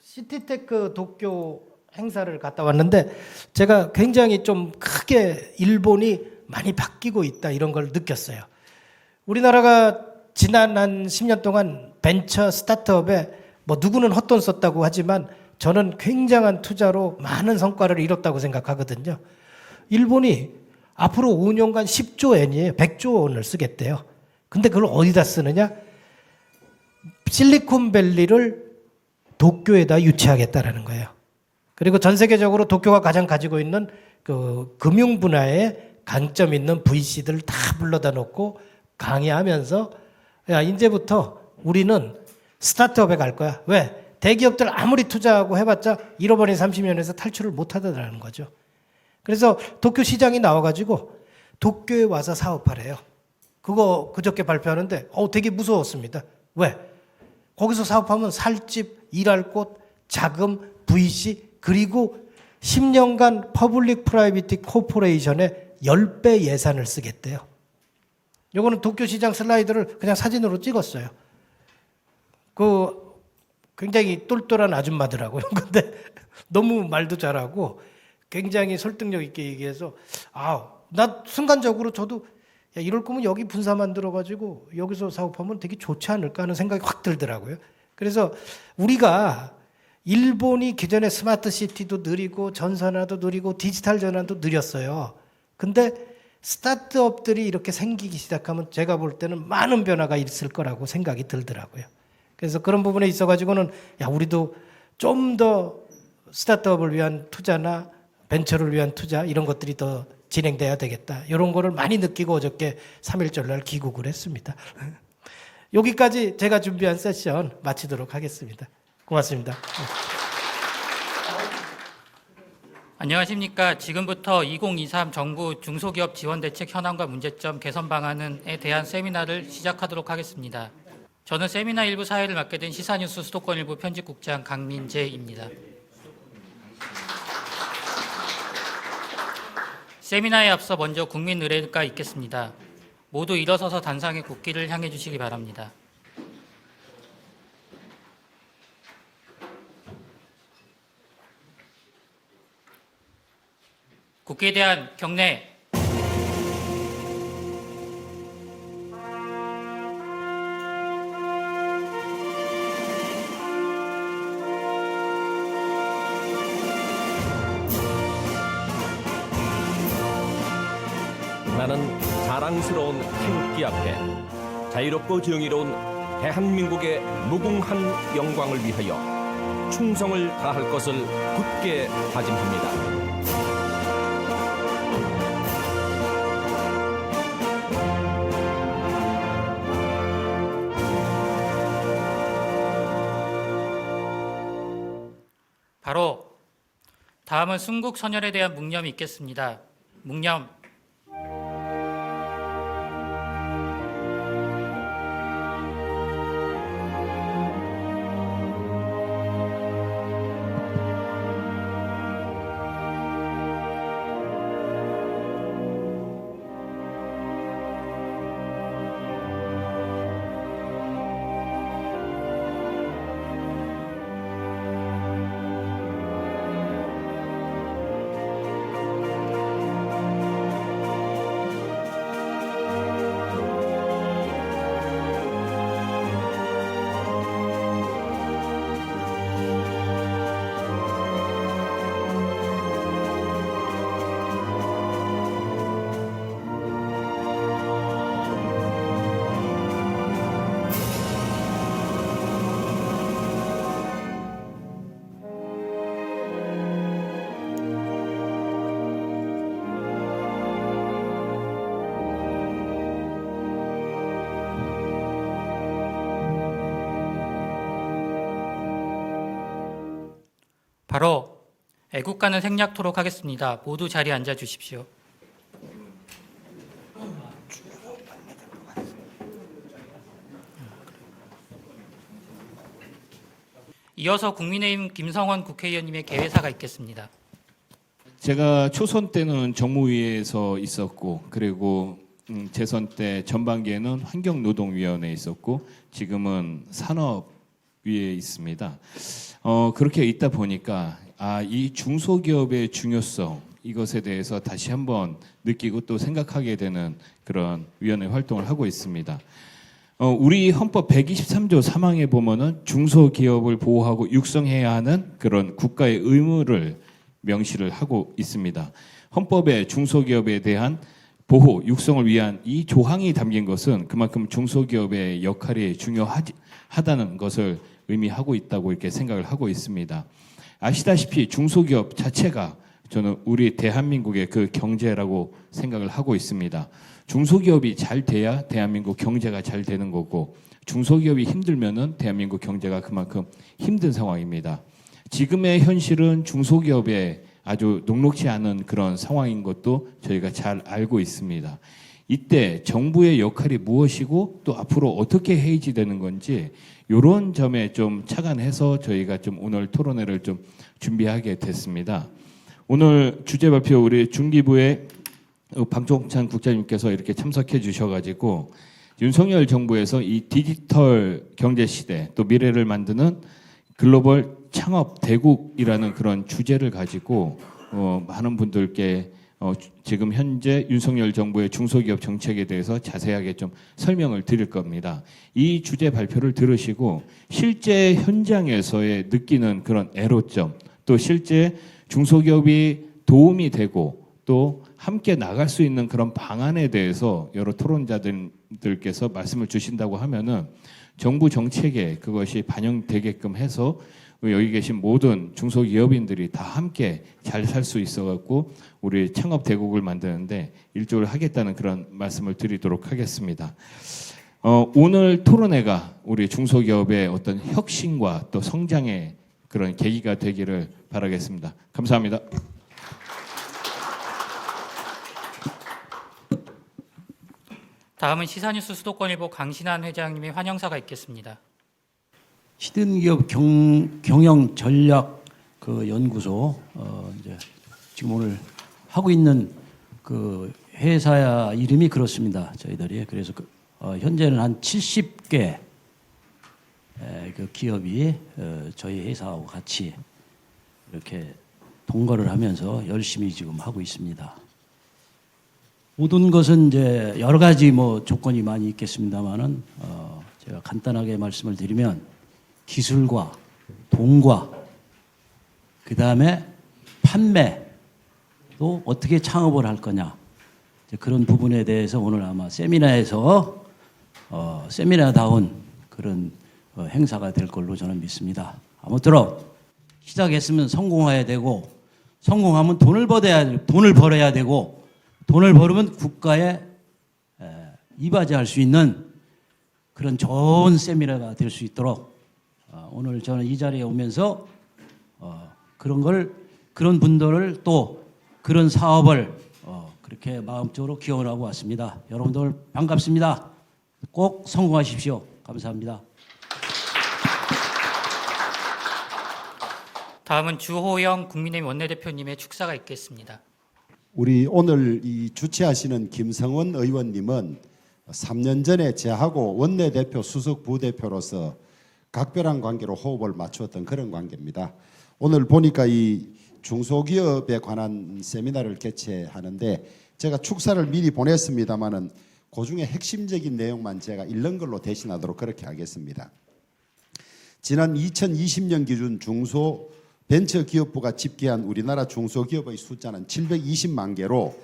시티테크 도쿄 행사를 갔다 왔는데 제가 굉장히 좀 크게 일본이 많이 바뀌고 있다 이런 걸 느꼈어요. 우리나라가 지난 한 10년 동안 벤처 스타트업에 뭐 누구는 헛돈 썼다고 하지만 저는 굉장한 투자로 많은 성과를 이뤘다고 생각하거든요. 일본이 앞으로 5년간 10조 엔이에요. 100조 원을 쓰겠대요. 근데 그걸 어디다 쓰느냐? 실리콘밸리를 도쿄에다 유치하겠다라는 거예요. 그리고 전 세계적으로 도쿄가 가장 가지고 있는 그 금융 분야에 강점 있는 VC들 다 불러다 놓고 강의하면서 야, 이제부터 우리는 스타트업에 갈 거야. 왜? 대기업들 아무리 투자하고 해봤자 잃어버린 30년에서 탈출을 못 하더라는 거죠. 그래서 도쿄 시장이 나와가지고 도쿄에 와서 사업하래요. 그거 그저께 발표하는데 되게 무서웠습니다. 왜? 거기서 사업하면 살 집, 일할 곳, 자금, VC 그리고 10년간 퍼블릭 프라이빗 코퍼레이션에 10배 예산을 쓰겠대요. 요거는 도쿄 시장 슬라이드를 그냥 사진으로 찍었어요. 그 굉장히 똘똘한 아줌마더라고요. 근데 너무 말도 잘하고 굉장히 설득력 있게 얘기해서 나 순간적으로 저도 야, 이럴 거면 여기 분사 만들어가지고 여기서 사업하면 되게 좋지 않을까 하는 생각이 확 들더라고요. 그래서 우리가 일본이 기존의 스마트 시티도 느리고 전산화도 느리고 디지털 전환도 느렸어요. 근데 스타트업들이 이렇게 생기기 시작하면 제가 볼 때는 많은 변화가 있을 거라고 생각이 들더라고요. 그래서 그런 부분에 있어가지고는 야, 우리도 좀 더 스타트업을 위한 투자나 벤처를 위한 투자 이런 것들이 더 진행돼야 되겠다. 이런 거를 많이 느끼고 어저께 3.1절 날 귀국을 했습니다. 여기까지 제가 준비한 세션 마치도록 하겠습니다. 고맙습니다. 안녕하십니까. 지금부터 2023 정부 중소기업 지원대책 현황과 문제점 개선 방안에 대한 세미나를 시작하도록 하겠습니다. 저는 세미나 일부 사회를 맡게 된 시사뉴스 수도권 일부 편집국장 강민재입니다. 세미나에 앞서 먼저 국민 의례가 있겠습니다. 모두 일어서서 단상의 국기를 향해 주시기 바랍니다. 국기에 대한 경례. 나는 자랑스러운 태극기 앞에 자유롭고 정의로운 대한민국의 무궁한 영광을 위하여 충성을 다할 것을 굳게 다짐합니다. 바로 다음은 순국 선열에 대한 묵념이 있겠습니다. 묵념. 바로 애국가는 생략토록 하겠습니다. 모두 자리에 앉아 주십시오. 이어서 국민의힘 김성원 국회의원님의 개회사가 있겠습니다. 제가 초선 때는 정무위에서 있었고, 그리고 재선 때 전반기에는 환경노동위원회에 있었고, 지금은 산업위에 있습니다. 그렇게 있다 보니까 이 중소기업의 중요성, 이것에 대해서 다시 한번 느끼고 또 생각하게 되는 그런 위원회 활동을 하고 있습니다. 우리 헌법 123조 3항에 보면은 중소기업을 보호하고 육성해야 하는 그런 국가의 의무를 명시를 하고 있습니다. 헌법에 중소기업에 대한 보호, 육성을 위한 이 조항이 담긴 것은 그만큼 중소기업의 역할이 중요하다는 것을 의미하고 있다고 이렇게 생각을 하고 있습니다. 아시다시피 중소기업 자체가 저는 우리 대한민국의 그 경제라고 생각을 하고 있습니다. 중소기업이 잘 돼야 대한민국 경제가 잘 되는 거고, 중소기업이 힘들면은 대한민국 경제가 그만큼 힘든 상황입니다. 지금의 현실은 중소기업에 아주 녹록지 않은 그런 상황인 것도 저희가 잘 알고 있습니다. 이때 정부의 역할이 무엇이고 또 앞으로 어떻게 해야지 되는 건지 이런 점에 좀 착안해서 저희가 좀 오늘 토론회를 좀 준비하게 됐습니다. 오늘 주제 발표 우리 중기부의 박종찬 국장님께서 이렇게 참석해 주셔가지고 윤석열 정부에서 이 디지털 경제 시대 또 미래를 만드는 글로벌 창업 대국이라는 그런 주제를 가지고 많은 분들께 지금 현재 윤석열 정부의 중소기업 정책에 대해서 자세하게 좀 설명을 드릴 겁니다. 이 주제 발표를 들으시고 실제 현장에서의 느끼는 그런 애로점, 또 실제 중소기업이 도움이 되고 또 함께 나갈 수 있는 그런 방안에 대해서 여러 토론자들께서 말씀을 주신다고 하면은 정부 정책에 그것이 반영되게끔 해서 여기 계신 모든 중소기업인들이 다 함께 잘 살 수 있어갖고 우리 창업 대국을 만드는데 일조를 하겠다는 그런 말씀을 드리도록 하겠습니다. 오늘 토론회가 우리 중소기업의 어떤 혁신과 또 성장의 그런 계기가 되기를 바라겠습니다. 감사합니다. 다음은 시사뉴스 수도권일보 강신한 회장님의 환영사가 있겠습니다. 히든기업 경영 전략 그 연구소 이제 지금 오늘 하고 있는 그 회사 이름이 그렇습니다. 저희들이 그래서 현재는 한 70개 그 기업이 저희 회사하고 같이 이렇게 동거를 하면서 열심히 지금 하고 있습니다. 모든 것은 이제 여러 가지 뭐 조건이 많이 있겠습니다만은 제가 간단하게 말씀을 드리면 기술과 돈과 그 다음에 판매 또 어떻게 창업을 할 거냐 그런 부분에 대해서 오늘 아마 세미나에서 세미나다운 그런 행사가 될 걸로 저는 믿습니다. 아무쪼록 시작했으면 성공해야 되고 성공하면 돈을 벌어야 되고 돈을 벌으면 국가에 이바지할 수 있는 그런 좋은 세미나가 될 수 있도록 오늘 저는 이 자리에 오면서 그런 분들을 또 그런 사업을 그렇게 마음적으로 기원하고 왔습니다. 여러분들 반갑습니다. 꼭 성공하십시오. 감사합니다. 다음은 주호영 국민의힘 원내대표님의 축사가 있겠습니다. 우리 오늘 이 주최하시는 김성원 의원님은 3년 전에 저하고 원내대표 수석 부대표로서 각별한 관계로 호흡을 맞추었던 그런 관계입니다. 오늘 보니까 이 중소기업에 관한 세미나를 개최하는데 제가 축사를 미리 보냈습니다마는 그 중에 핵심적인 내용만 제가 읽는 걸로 대신하도록 그렇게 하겠습니다. 지난 2020년 기준 중소 벤처기업부가 집계한 우리나라 중소기업의 숫자는 720만 개로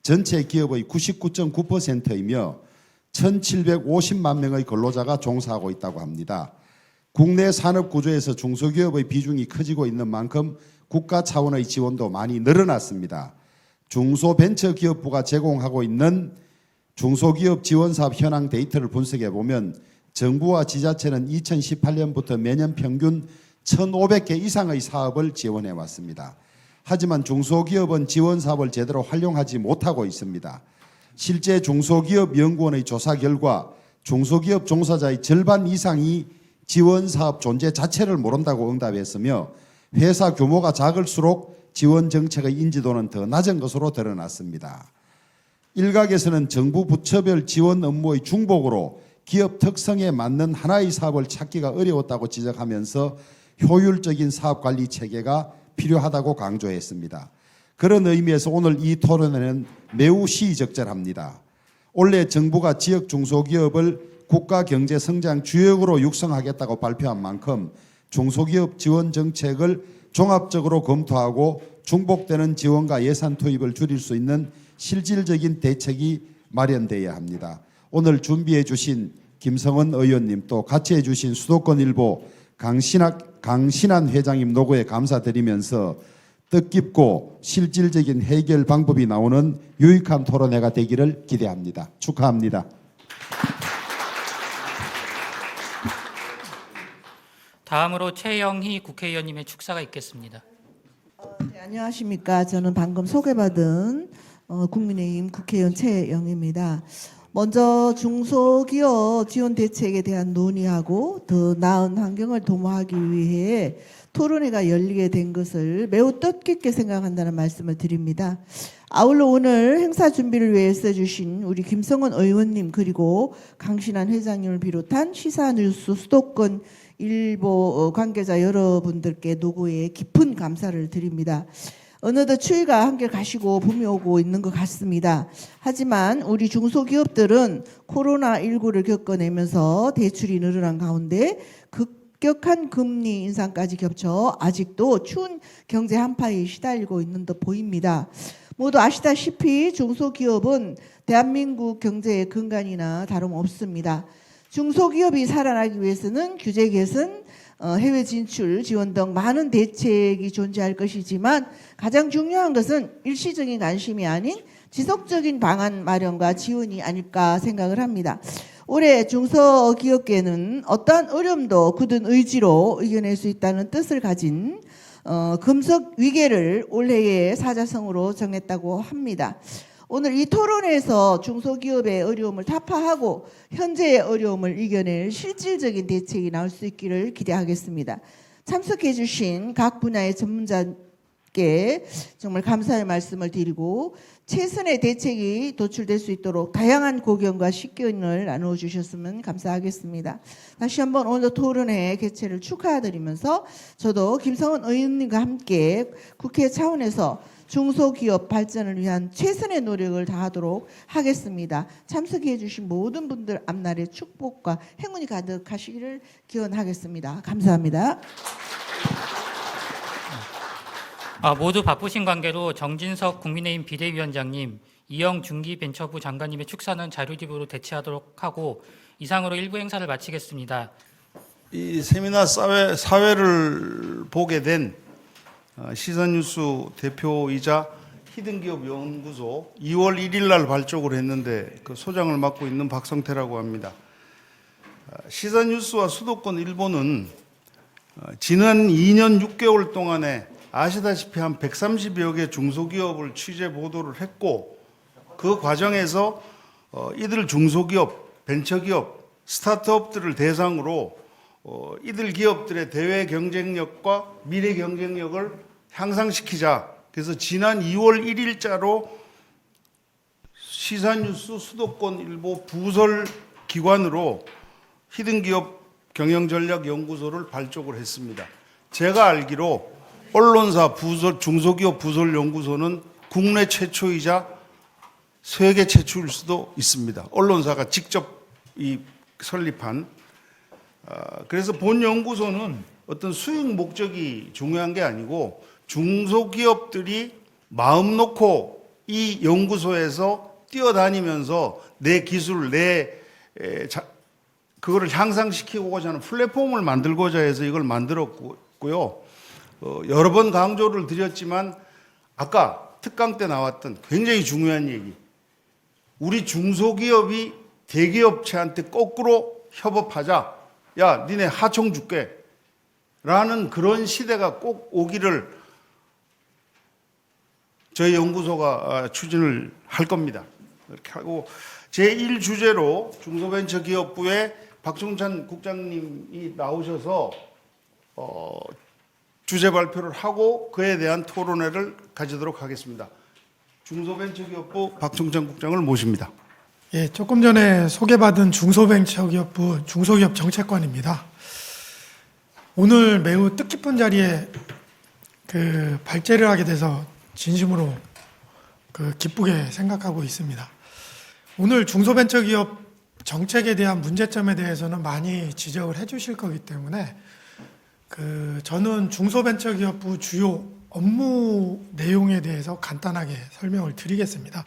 전체 기업의 99.9%이며 1,750만 명의 근로자가 종사하고 있다고 합니다. 국내 산업 구조에서 중소기업의 비중이 커지고 있는 만큼 국가 차원의 지원도 많이 늘어났습니다. 중소벤처기업부가 제공하고 있는 중소기업 지원사업 현황 데이터를 분석해 보면 정부와 지자체는 2018년부터 매년 평균 1,500개 이상의 사업을 지원해 왔습니다. 하지만 중소기업은 지원 사업을 제대로 활용하지 못하고 있습니다. 실제 중소기업연구원의 조사 결과 중소기업 종사자의 절반 이상이 지원 사업 존재 자체를 모른다고 응답했으며 회사 규모가 작을수록 지원 정책의 인지도는 더 낮은 것으로 드러났습니다. 일각에서는 정부 부처별 지원 업무의 중복으로 기업 특성에 맞는 하나의 사업을 찾기가 어려웠다고 지적하면서 효율적인 사업 관리 체계가 필요하다고 강조했습니다. 그런 의미에서 오늘 이 토론회는 매우 시의적절합니다. 올해 정부가 지역 중소기업을 국가 경제 성장 주역으로 육성하겠다고 발표한 만큼 중소기업 지원 정책을 종합적으로 검토하고 중복되는 지원과 예산 투입을 줄일 수 있는 실질적인 대책이 마련돼야 합니다. 오늘 준비해 주신 김성원 의원님 또 같이 해주신 수도권일보 강신한 회장님 노고에 감사드리면서 뜻깊고 실질적인 해결 방법이 나오는 유익한 토론회가 되기를 기대합니다. 축하합니다. 다음으로 최영희 국회의원님의 축사가 있겠습니다. 네, 안녕하십니까. 저는 방금 소개받은 국민의힘 국회의원 최영희입니다. 먼저 중소기업 지원 대책에 대한 논의하고 더 나은 환경을 도모하기 위해 토론회가 열리게 된 것을 매우 뜻깊게 생각한다는 말씀을 드립니다. 아울러 오늘 행사 준비를 위해 써주신 우리 김성원 의원님 그리고 강신한 회장님을 비롯한 시사뉴스 수도권 일보 관계자 여러분들께 노고에 깊은 감사를 드립니다. 어느덧 추위가 한결 가시고 봄이 오고 있는 것 같습니다. 하지만 우리 중소기업들은 코로나19를 겪어내면서 대출이 늘어난 가운데 급격한 금리 인상까지 겹쳐 아직도 추운 경제 한파에 시달리고 있는 듯 보입니다. 모두 아시다시피 중소기업은 대한민국 경제의 근간이나 다름없습니다. 중소기업이 살아나기 위해서는 규제 개선, 해외 진출 지원 등 많은 대책이 존재할 것이지만 가장 중요한 것은 일시적인 관심이 아닌 지속적인 방안 마련과 지원이 아닐까 생각을 합니다. 올해 중소기업계는 어떠한 어려움도 굳은 의지로 이겨낼 수 있다는 뜻을 가진 금속 위계를 올해의 사자성어로 정했다고 합니다. 오늘 이 토론에서 중소기업의 어려움을 타파하고 현재의 어려움을 이겨낼 실질적인 대책이 나올 수 있기를 기대하겠습니다. 참석해 주신 각 분야의 전문자께 정말 감사의 말씀을 드리고 최선의 대책이 도출될 수 있도록 다양한 고견과 식견을 나누어 주셨으면 감사하겠습니다. 다시 한번 오늘 토론회 개최를 축하드리면서 저도 김성원 의원님과 함께 국회 차원에서 중소기업 발전을 위한 최선의 노력을 다하도록 하겠습니다. 참석해 주신 모든 분들 앞날의 축복과 행운이 가득하시기를 기원하겠습니다. 감사합니다. 모두 바쁘신 관계로 정진석 국민의힘 비대위원장님, 이영 중기벤처부 장관님의 축사는 자료집으로 대체하도록 하고 이상으로 일부 행사를 마치겠습니다. 이 세미나 사회를 보게 된 시선뉴스 대표이자 히든기업연구소 2월 1일 날 발족을 했는데 그 소장을 맡고 있는 박성태라고 합니다. 시선뉴스와 수도권 일보는 지난 2년 6개월 동안에 아시다시피 한 130여 개 중소기업을 취재 보도를 했고 그 과정에서 이들 중소기업, 벤처기업, 스타트업들을 대상으로 이들 기업들의 대외 경쟁력과 미래 경쟁력을 향상시키자. 그래서 지난 2월 1일자로 시사뉴스 수도권 일보 부설 기관으로 히든기업 경영전략연구소를 발족을 했습니다. 제가 알기로 언론사 부설 중소기업 부설 연구소는 국내 최초이자 세계 최초일 수도 있습니다. 언론사가 직접 설립한. 그래서 본 연구소는 어떤 수익 목적이 중요한 게 아니고 중소기업들이 마음 놓고 이 연구소에서 뛰어다니면서 내 기술, 그거를 향상시키고자 하는 플랫폼을 만들고자 해서 이걸 만들었고요. 여러 번 강조를 드렸지만 아까 특강 때 나왔던 굉장히 중요한 얘기. 우리 중소기업이 대기업체한테 거꾸로 협업하자. 야, 니네 하청 줄게. 라는 그런 시대가 꼭 오기를 저희 연구소가 추진을 할 겁니다. 이렇게 하고 제1주제로 중소벤처기업부의 박종찬 국장님이 나오셔서 주제 발표를 하고 그에 대한 토론회를 가지도록 하겠습니다. 중소벤처기업부 박종찬 국장을 모십니다. 예, 조금 전에 소개받은 중소벤처기업부 중소기업 정책관입니다. 오늘 매우 뜻깊은 자리에 발제를 하게 돼서 진심으로 기쁘게 생각하고 있습니다. 오늘 중소벤처기업 정책에 대한 문제점에 대해서는 많이 지적을 해주실 거기 때문에 저는 중소벤처기업부 주요 업무 내용에 대해서 간단하게 설명을 드리겠습니다.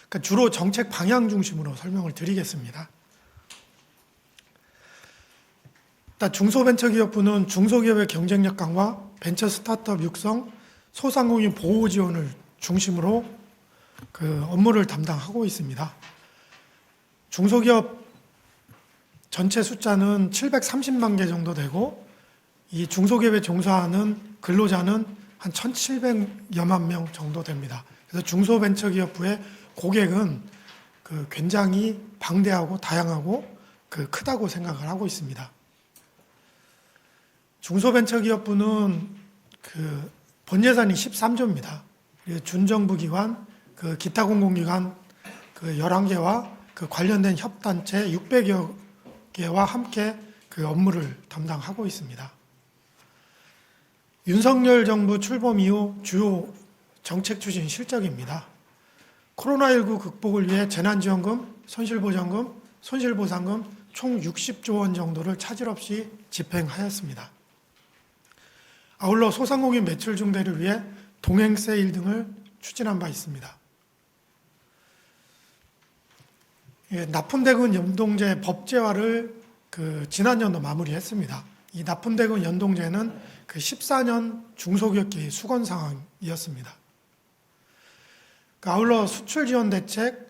그러니까 주로 정책 방향 중심으로 설명을 드리겠습니다. 일단 중소벤처기업부는 중소기업의 경쟁력 강화, 벤처 스타트업 육성, 소상공인 보호 지원을 중심으로 업무를 담당하고 있습니다. 중소기업 전체 숫자는 730만 개 정도 되고 이 중소기업에 종사하는 근로자는 한 1,700여만 명 정도 됩니다. 그래서 중소벤처기업부의 고객은 굉장히 방대하고 다양하고 크다고 생각을 하고 있습니다. 중소벤처기업부는 본 예산이 13조입니다. 준정부 기관, 기타 공공기관 11개와 관련된 협단체 600여 개와 함께 업무를 담당하고 있습니다. 윤석열 정부 출범 이후 주요 정책 추진 실적입니다. 코로나19 극복을 위해 재난지원금, 손실보전금, 손실보상금 총 60조 원 정도를 차질 없이 집행하였습니다. 아울러 소상공인 매출 증대를 위해 동행 세일 등을 추진한 바 있습니다. 납품대금 연동제 법제화를 지난년도 마무리했습니다. 이 납품대금 연동제는 14년 중소기업계의 수건 상황이었습니다. 아울러 수출 지원 대책,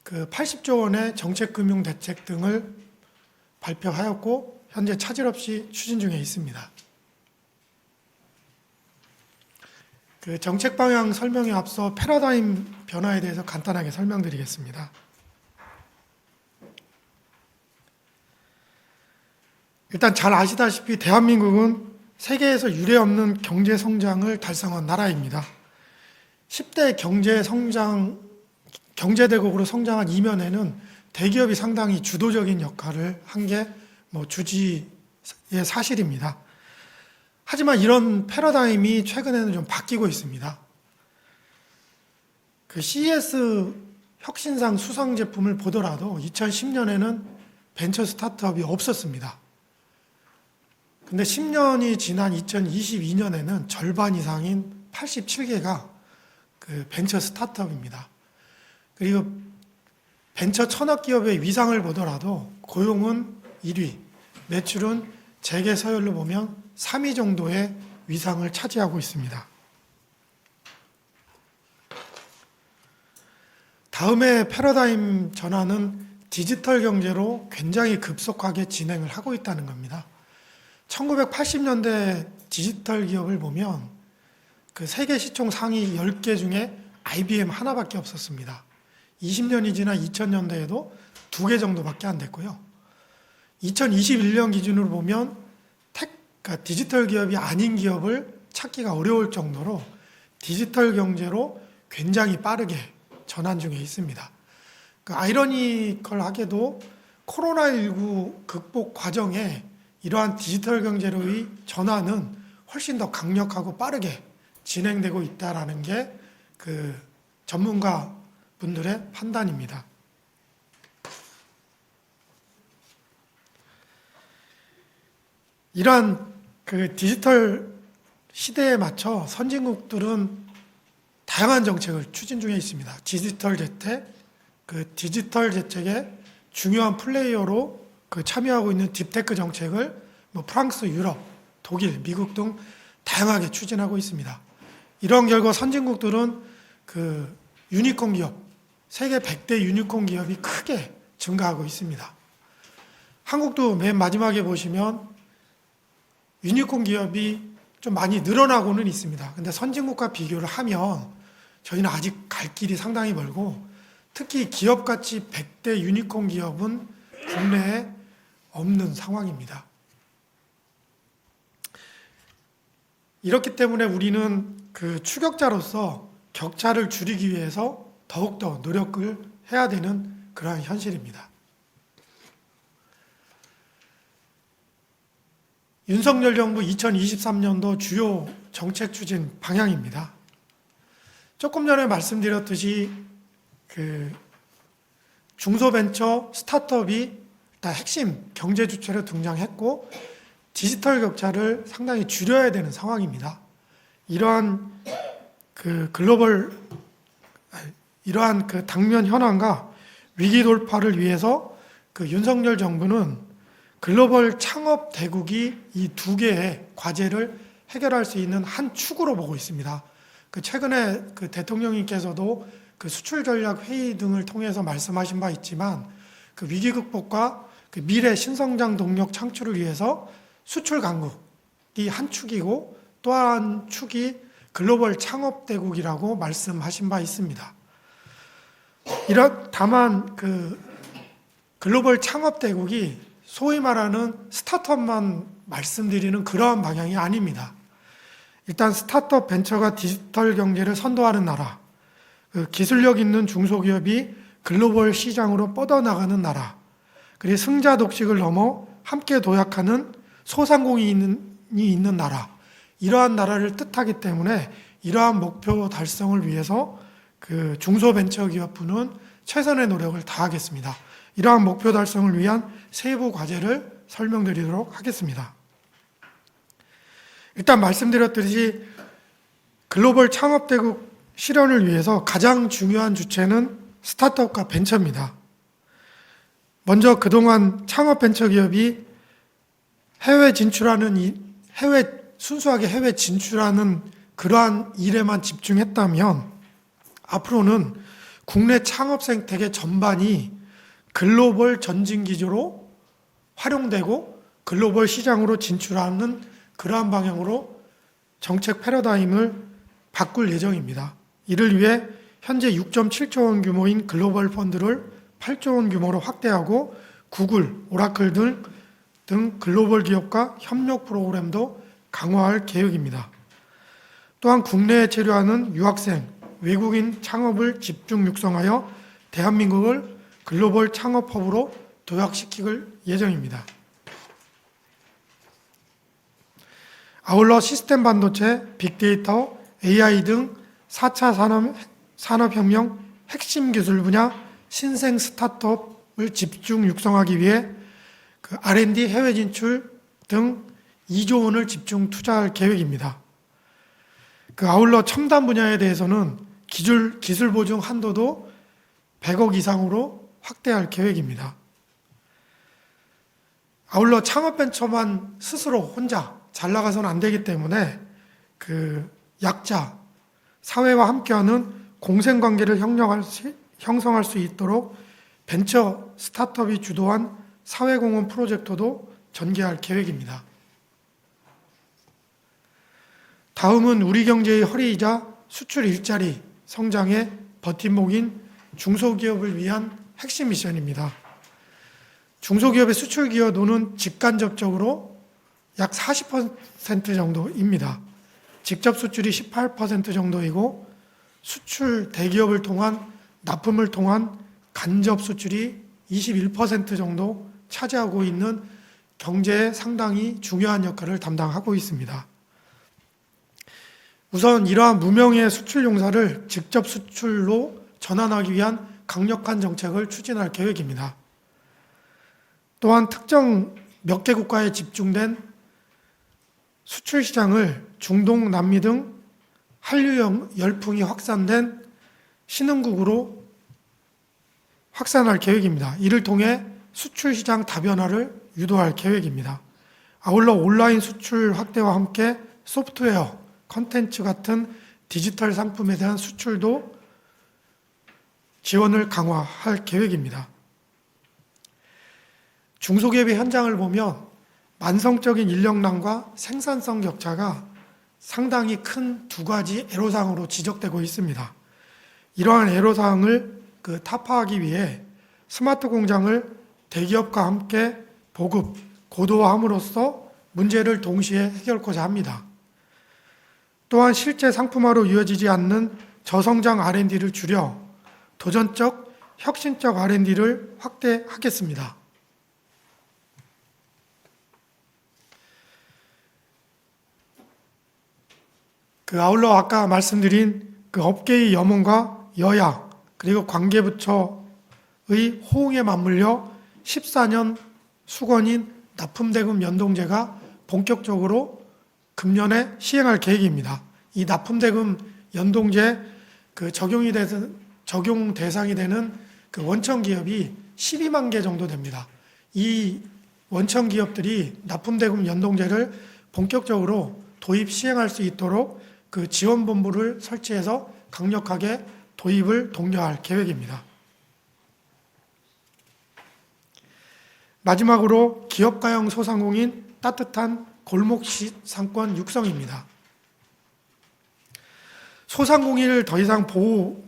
80조 원의 정책금융 대책 등을 발표하였고 현재 차질 없이 추진 중에 있습니다. 정책 방향 설명에 앞서 패러다임 변화에 대해서 간단하게 설명드리겠습니다. 일단 잘 아시다시피 대한민국은 세계에서 유례없는 경제 성장을 달성한 나라입니다. 10대 경제대국으로 성장한 이면에는 대기업이 상당히 주도적인 역할을 한 게 주지의 사실입니다. 하지만 이런 패러다임이 최근에는 좀 바뀌고 있습니다. CES 혁신상 수상 제품을 보더라도 2010년에는 벤처 스타트업이 없었습니다. 근데 10년이 지난 2022년에는 절반 이상인 87개가 벤처 스타트업입니다. 그리고 벤처 천억 기업의 위상을 보더라도 고용은 1위, 매출은 재계 서열로 보면 3위 정도의 위상을 차지하고 있습니다. 다음에 패러다임 전환은 디지털 경제로 굉장히 급속하게 진행을 하고 있다는 겁니다. 1980년대 디지털 기업을 보면 세계 시총 상위 10개 중에 IBM 하나밖에 없었습니다. 20년이 지난 2000년대에도 2개 정도밖에 안 됐고요. 2021년 기준으로 보면 디지털 기업이 아닌 기업을 찾기가 어려울 정도로 디지털 경제로 굉장히 빠르게 전환 중에 있습니다. 아이러니컬하게도 코로나19 극복 과정에 이러한 디지털 경제로의 전환은 훨씬 더 강력하고 빠르게 진행되고 있다는 게 전문가 분들의 판단입니다. 이러한 디지털 시대에 맞춰 선진국들은 다양한 정책을 추진 중에 있습니다. 디지털 재택, 디지털 재택의 중요한 플레이어로 참여하고 있는 딥테크 정책을 프랑스, 유럽, 독일, 미국 등 다양하게 추진하고 있습니다. 이런 결과 선진국들은 유니콘 기업, 세계 100대 유니콘 기업이 크게 증가하고 있습니다. 한국도 맨 마지막에 보시면 유니콘 기업이 좀 많이 늘어나고는 있습니다. 근데 선진국과 비교를 하면 저희는 아직 갈 길이 상당히 멀고, 특히 기업가치 100대 유니콘 기업은 국내에 없는 상황입니다. 이렇기 때문에 우리는 그 추격자로서 격차를 줄이기 위해서 더욱더 노력을 해야 되는 그러한 현실입니다. 윤석열 정부 2023년도 주요 정책 추진 방향입니다. 조금 전에 말씀드렸듯이 그 중소벤처 스타트업이 일단 핵심 경제 주체로 등장했고, 디지털 격차를 상당히 줄여야 되는 상황입니다. 이러한 그 이러한 그 당면 현황과 위기 돌파를 위해서 그 윤석열 정부는 글로벌 창업 대국이 이 두 개의 과제를 해결할 수 있는 한 축으로 보고 있습니다. 그 최근에 그 대통령님께서도 그 수출 전략 회의 등을 통해서 말씀하신 바 있지만, 그 위기 극복과 그 미래 신성장 동력 창출을 위해서 수출 강국이 한 축이고, 또 한 축이 글로벌 창업 대국이라고 말씀하신 바 있습니다. 다만 그 글로벌 창업 대국이 소위 말하는 스타트업만 말씀드리는 그러한 방향이 아닙니다. 일단 스타트업 벤처가 디지털 경제를 선도하는 나라, 그 기술력 있는 중소기업이 글로벌 시장으로 뻗어나가는 나라, 그리고 승자 독식을 넘어 함께 도약하는 소상공인이 있는 나라, 이러한 나라를 뜻하기 때문에 이러한 목표 달성을 위해서 그 중소벤처기업부는 최선의 노력을 다하겠습니다. 이러한 목표 달성을 위한 세부 과제를 설명드리도록 하겠습니다. 일단 말씀드렸듯이 글로벌 창업대국 실현을 위해서 가장 중요한 주체는 스타트업과 벤처입니다. 먼저 그동안 창업벤처기업이 순수하게 해외 진출하는 그러한 일에만 집중했다면, 앞으로는 국내 창업 생태계 전반이 글로벌 전진 기조로 활용되고 글로벌 시장으로 진출하는 그러한 방향으로 정책 패러다임을 바꿀 예정입니다. 이를 위해 현재 6.7조 원 규모인 글로벌 펀드를 8조 원 규모로 확대하고, 구글, 오라클 등 글로벌 기업과 협력 프로그램도 강화할 계획입니다. 또한 국내에 체류하는 유학생, 외국인 창업을 집중 육성하여 대한민국을 글로벌 창업허브로 도약시킬 예정입니다. 아울러 시스템 반도체, 빅데이터, AI 등 4차 산업혁명 핵심 기술 분야 신생 스타트업을 집중 육성하기 위해 그 R&D 해외 진출 등 2조 원을 집중 투자할 계획입니다. 그 아울러 첨단 분야에 대해서는 기술 보증 한도도 100억 이상으로 확대할 계획입니다. 아울러 창업벤처만 스스로 혼자 잘 나가서는 안 되기 때문에 그 약자, 사회와 함께하는 공생관계를 형성할 수 있도록 벤처 스타트업이 주도한 사회공헌 프로젝트도 전개할 계획입니다. 다음은 우리 경제의 허리이자 수출 일자리 성장의 버팀목인 중소기업을 위한 핵심 미션입니다. 중소기업의 수출 기여도는 직간접적으로 약 40% 정도입니다. 직접 수출이 18% 정도이고, 수출 대기업을 통한 납품을 통한 간접 수출이 21% 정도 차지하고 있는 경제에 상당히 중요한 역할을 담당하고 있습니다. 우선 이러한 무명의 수출 용사를 직접 수출로 전환하기 위한 강력한 정책을 추진할 계획입니다. 또한 특정 몇 개 국가에 집중된 수출 시장을 중동, 남미 등 한류 열풍이 확산된 신흥국으로 확산할 계획입니다. 이를 통해 수출 시장 다변화를 유도할 계획입니다. 아울러 온라인 수출 확대와 함께 소프트웨어, 컨텐츠 같은 디지털 상품에 대한 수출도 지원을 강화할 계획입니다. 중소기업의 현장을 보면 만성적인 인력난과 생산성 격차가 상당히 큰 두 가지 애로사항으로 지적되고 있습니다. 이러한 애로사항을 타파하기 위해 스마트 공장을 대기업과 함께 보급, 고도화함으로써 문제를 동시에 해결하고자 합니다. 또한 실제 상품화로 이어지지 않는 저성장 R&D를 줄여 도전적, 혁신적 R&D를 확대하겠습니다. 아울러 아까 말씀드린 업계의 염원과 여야 그리고 관계부처의 호응에 맞물려 14년 수건인 납품대금 연동제가 본격적으로 금년에 시행할 계획입니다. 이 납품대금 연동제 적용 대상이 되는 원청 기업이 12만 개 정도 됩니다. 이 원청 기업들이 납품대금 연동제를 본격적으로 도입 시행할 수 있도록 지원본부를 설치해서 강력하게 도입을 독려할 계획입니다. 마지막으로 기업가형 소상공인 따뜻한 골목 상권 육성입니다. 소상공인을 더 이상 보호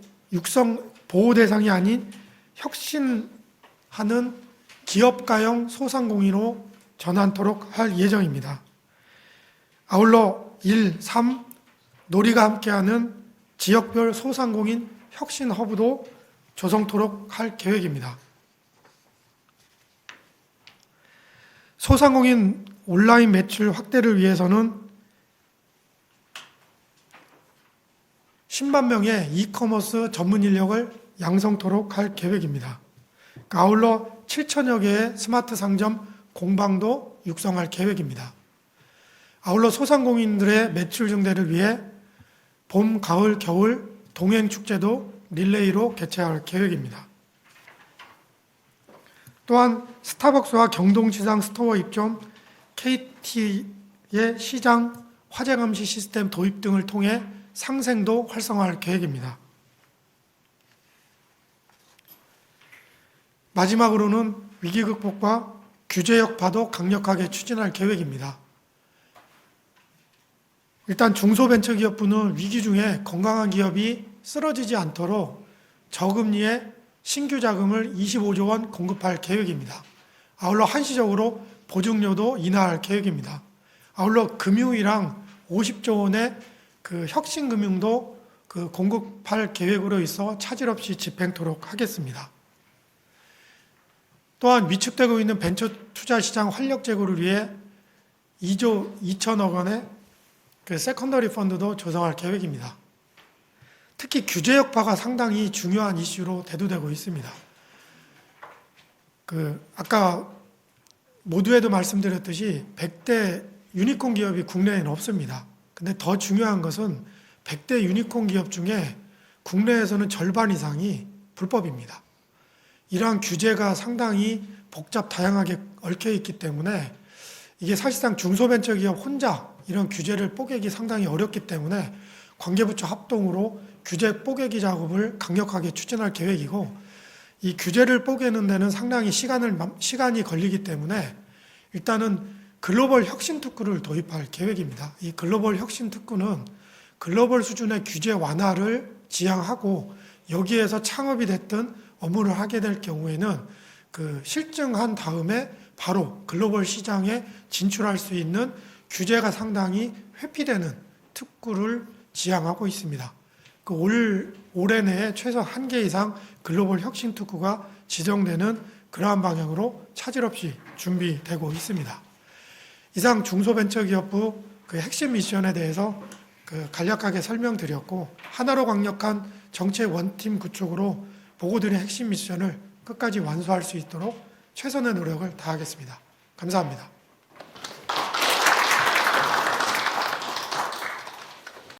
대상이 아닌 혁신하는 기업가형 소상공인으로 전환토록 할 예정입니다. 아울러 1, 3, 놀이가 함께하는 지역별 소상공인 혁신 허브도 조성토록 할 계획입니다. 소상공인 온라인 매출 확대를 위해서는 10만 명의 이커머스 전문 인력을 양성토록 할 계획입니다. 아울러 7천여 개의 스마트 상점 공방도 육성할 계획입니다. 아울러 소상공인들의 매출 증대를 위해 봄, 가을, 겨울 동행축제도 릴레이로 개최할 계획입니다. 또한 스타벅스와 경동시장 스토어 입점, KT의 시장 화재 감시 시스템 도입 등을 통해 상생도 활성화할 계획입니다. 마지막으로는 위기 극복과 규제 여파도 강력하게 추진할 계획입니다. 일단 중소벤처기업부는 위기 중에 건강한 기업이 쓰러지지 않도록 저금리의 신규 자금을 25조 원 공급할 계획입니다. 아울러 한시적으로 보증료도 인하할 계획입니다. 아울러 금융이랑 50조 원의 혁신금융도 공급할 계획으로 있어 차질 없이 집행토록 하겠습니다. 또한 위축되고 있는 벤처 투자 시장 활력 제고를 위해 2조 2천억 원의 세컨더리 펀드도 조성할 계획입니다. 특히 규제 여파가 상당히 중요한 이슈로 대두되고 있습니다. 아까 모두에도 말씀드렸듯이 100대 유니콘 기업이 국내에는 없습니다. 근데 더 중요한 것은 100대 유니콘 기업 중에 국내에서는 절반 이상이 불법입니다. 이러한 규제가 상당히 복잡 다양하게 얽혀 있기 때문에 이게 사실상 중소벤처기업 혼자 이런 규제를 뽀개기 상당히 어렵기 때문에 관계부처 합동으로 규제 뽀개기 작업을 강력하게 추진할 계획이고, 이 규제를 뽀개는 데는 상당히 시간이 걸리기 때문에 일단은 글로벌 혁신 특구를 도입할 계획입니다. 이 글로벌 혁신 특구는 글로벌 수준의 규제 완화를 지향하고 여기에서 창업이 됐든 업무를 하게 될 경우에는 실증한 다음에 바로 글로벌 시장에 진출할 수 있는 규제가 상당히 회피되는 특구를 지향하고 있습니다. 올해 내에 최소 1개 이상 글로벌 혁신 특구가 지정되는 그러한 방향으로 차질 없이 준비되고 있습니다. 이상 중소벤처기업부 핵심 미션에 대해서 간략하게 설명드렸고, 하나로 강력한 정책 원팀 구축으로 보고드린 핵심 미션을 끝까지 완수할 수 있도록 최선의 노력을 다하겠습니다. 감사합니다.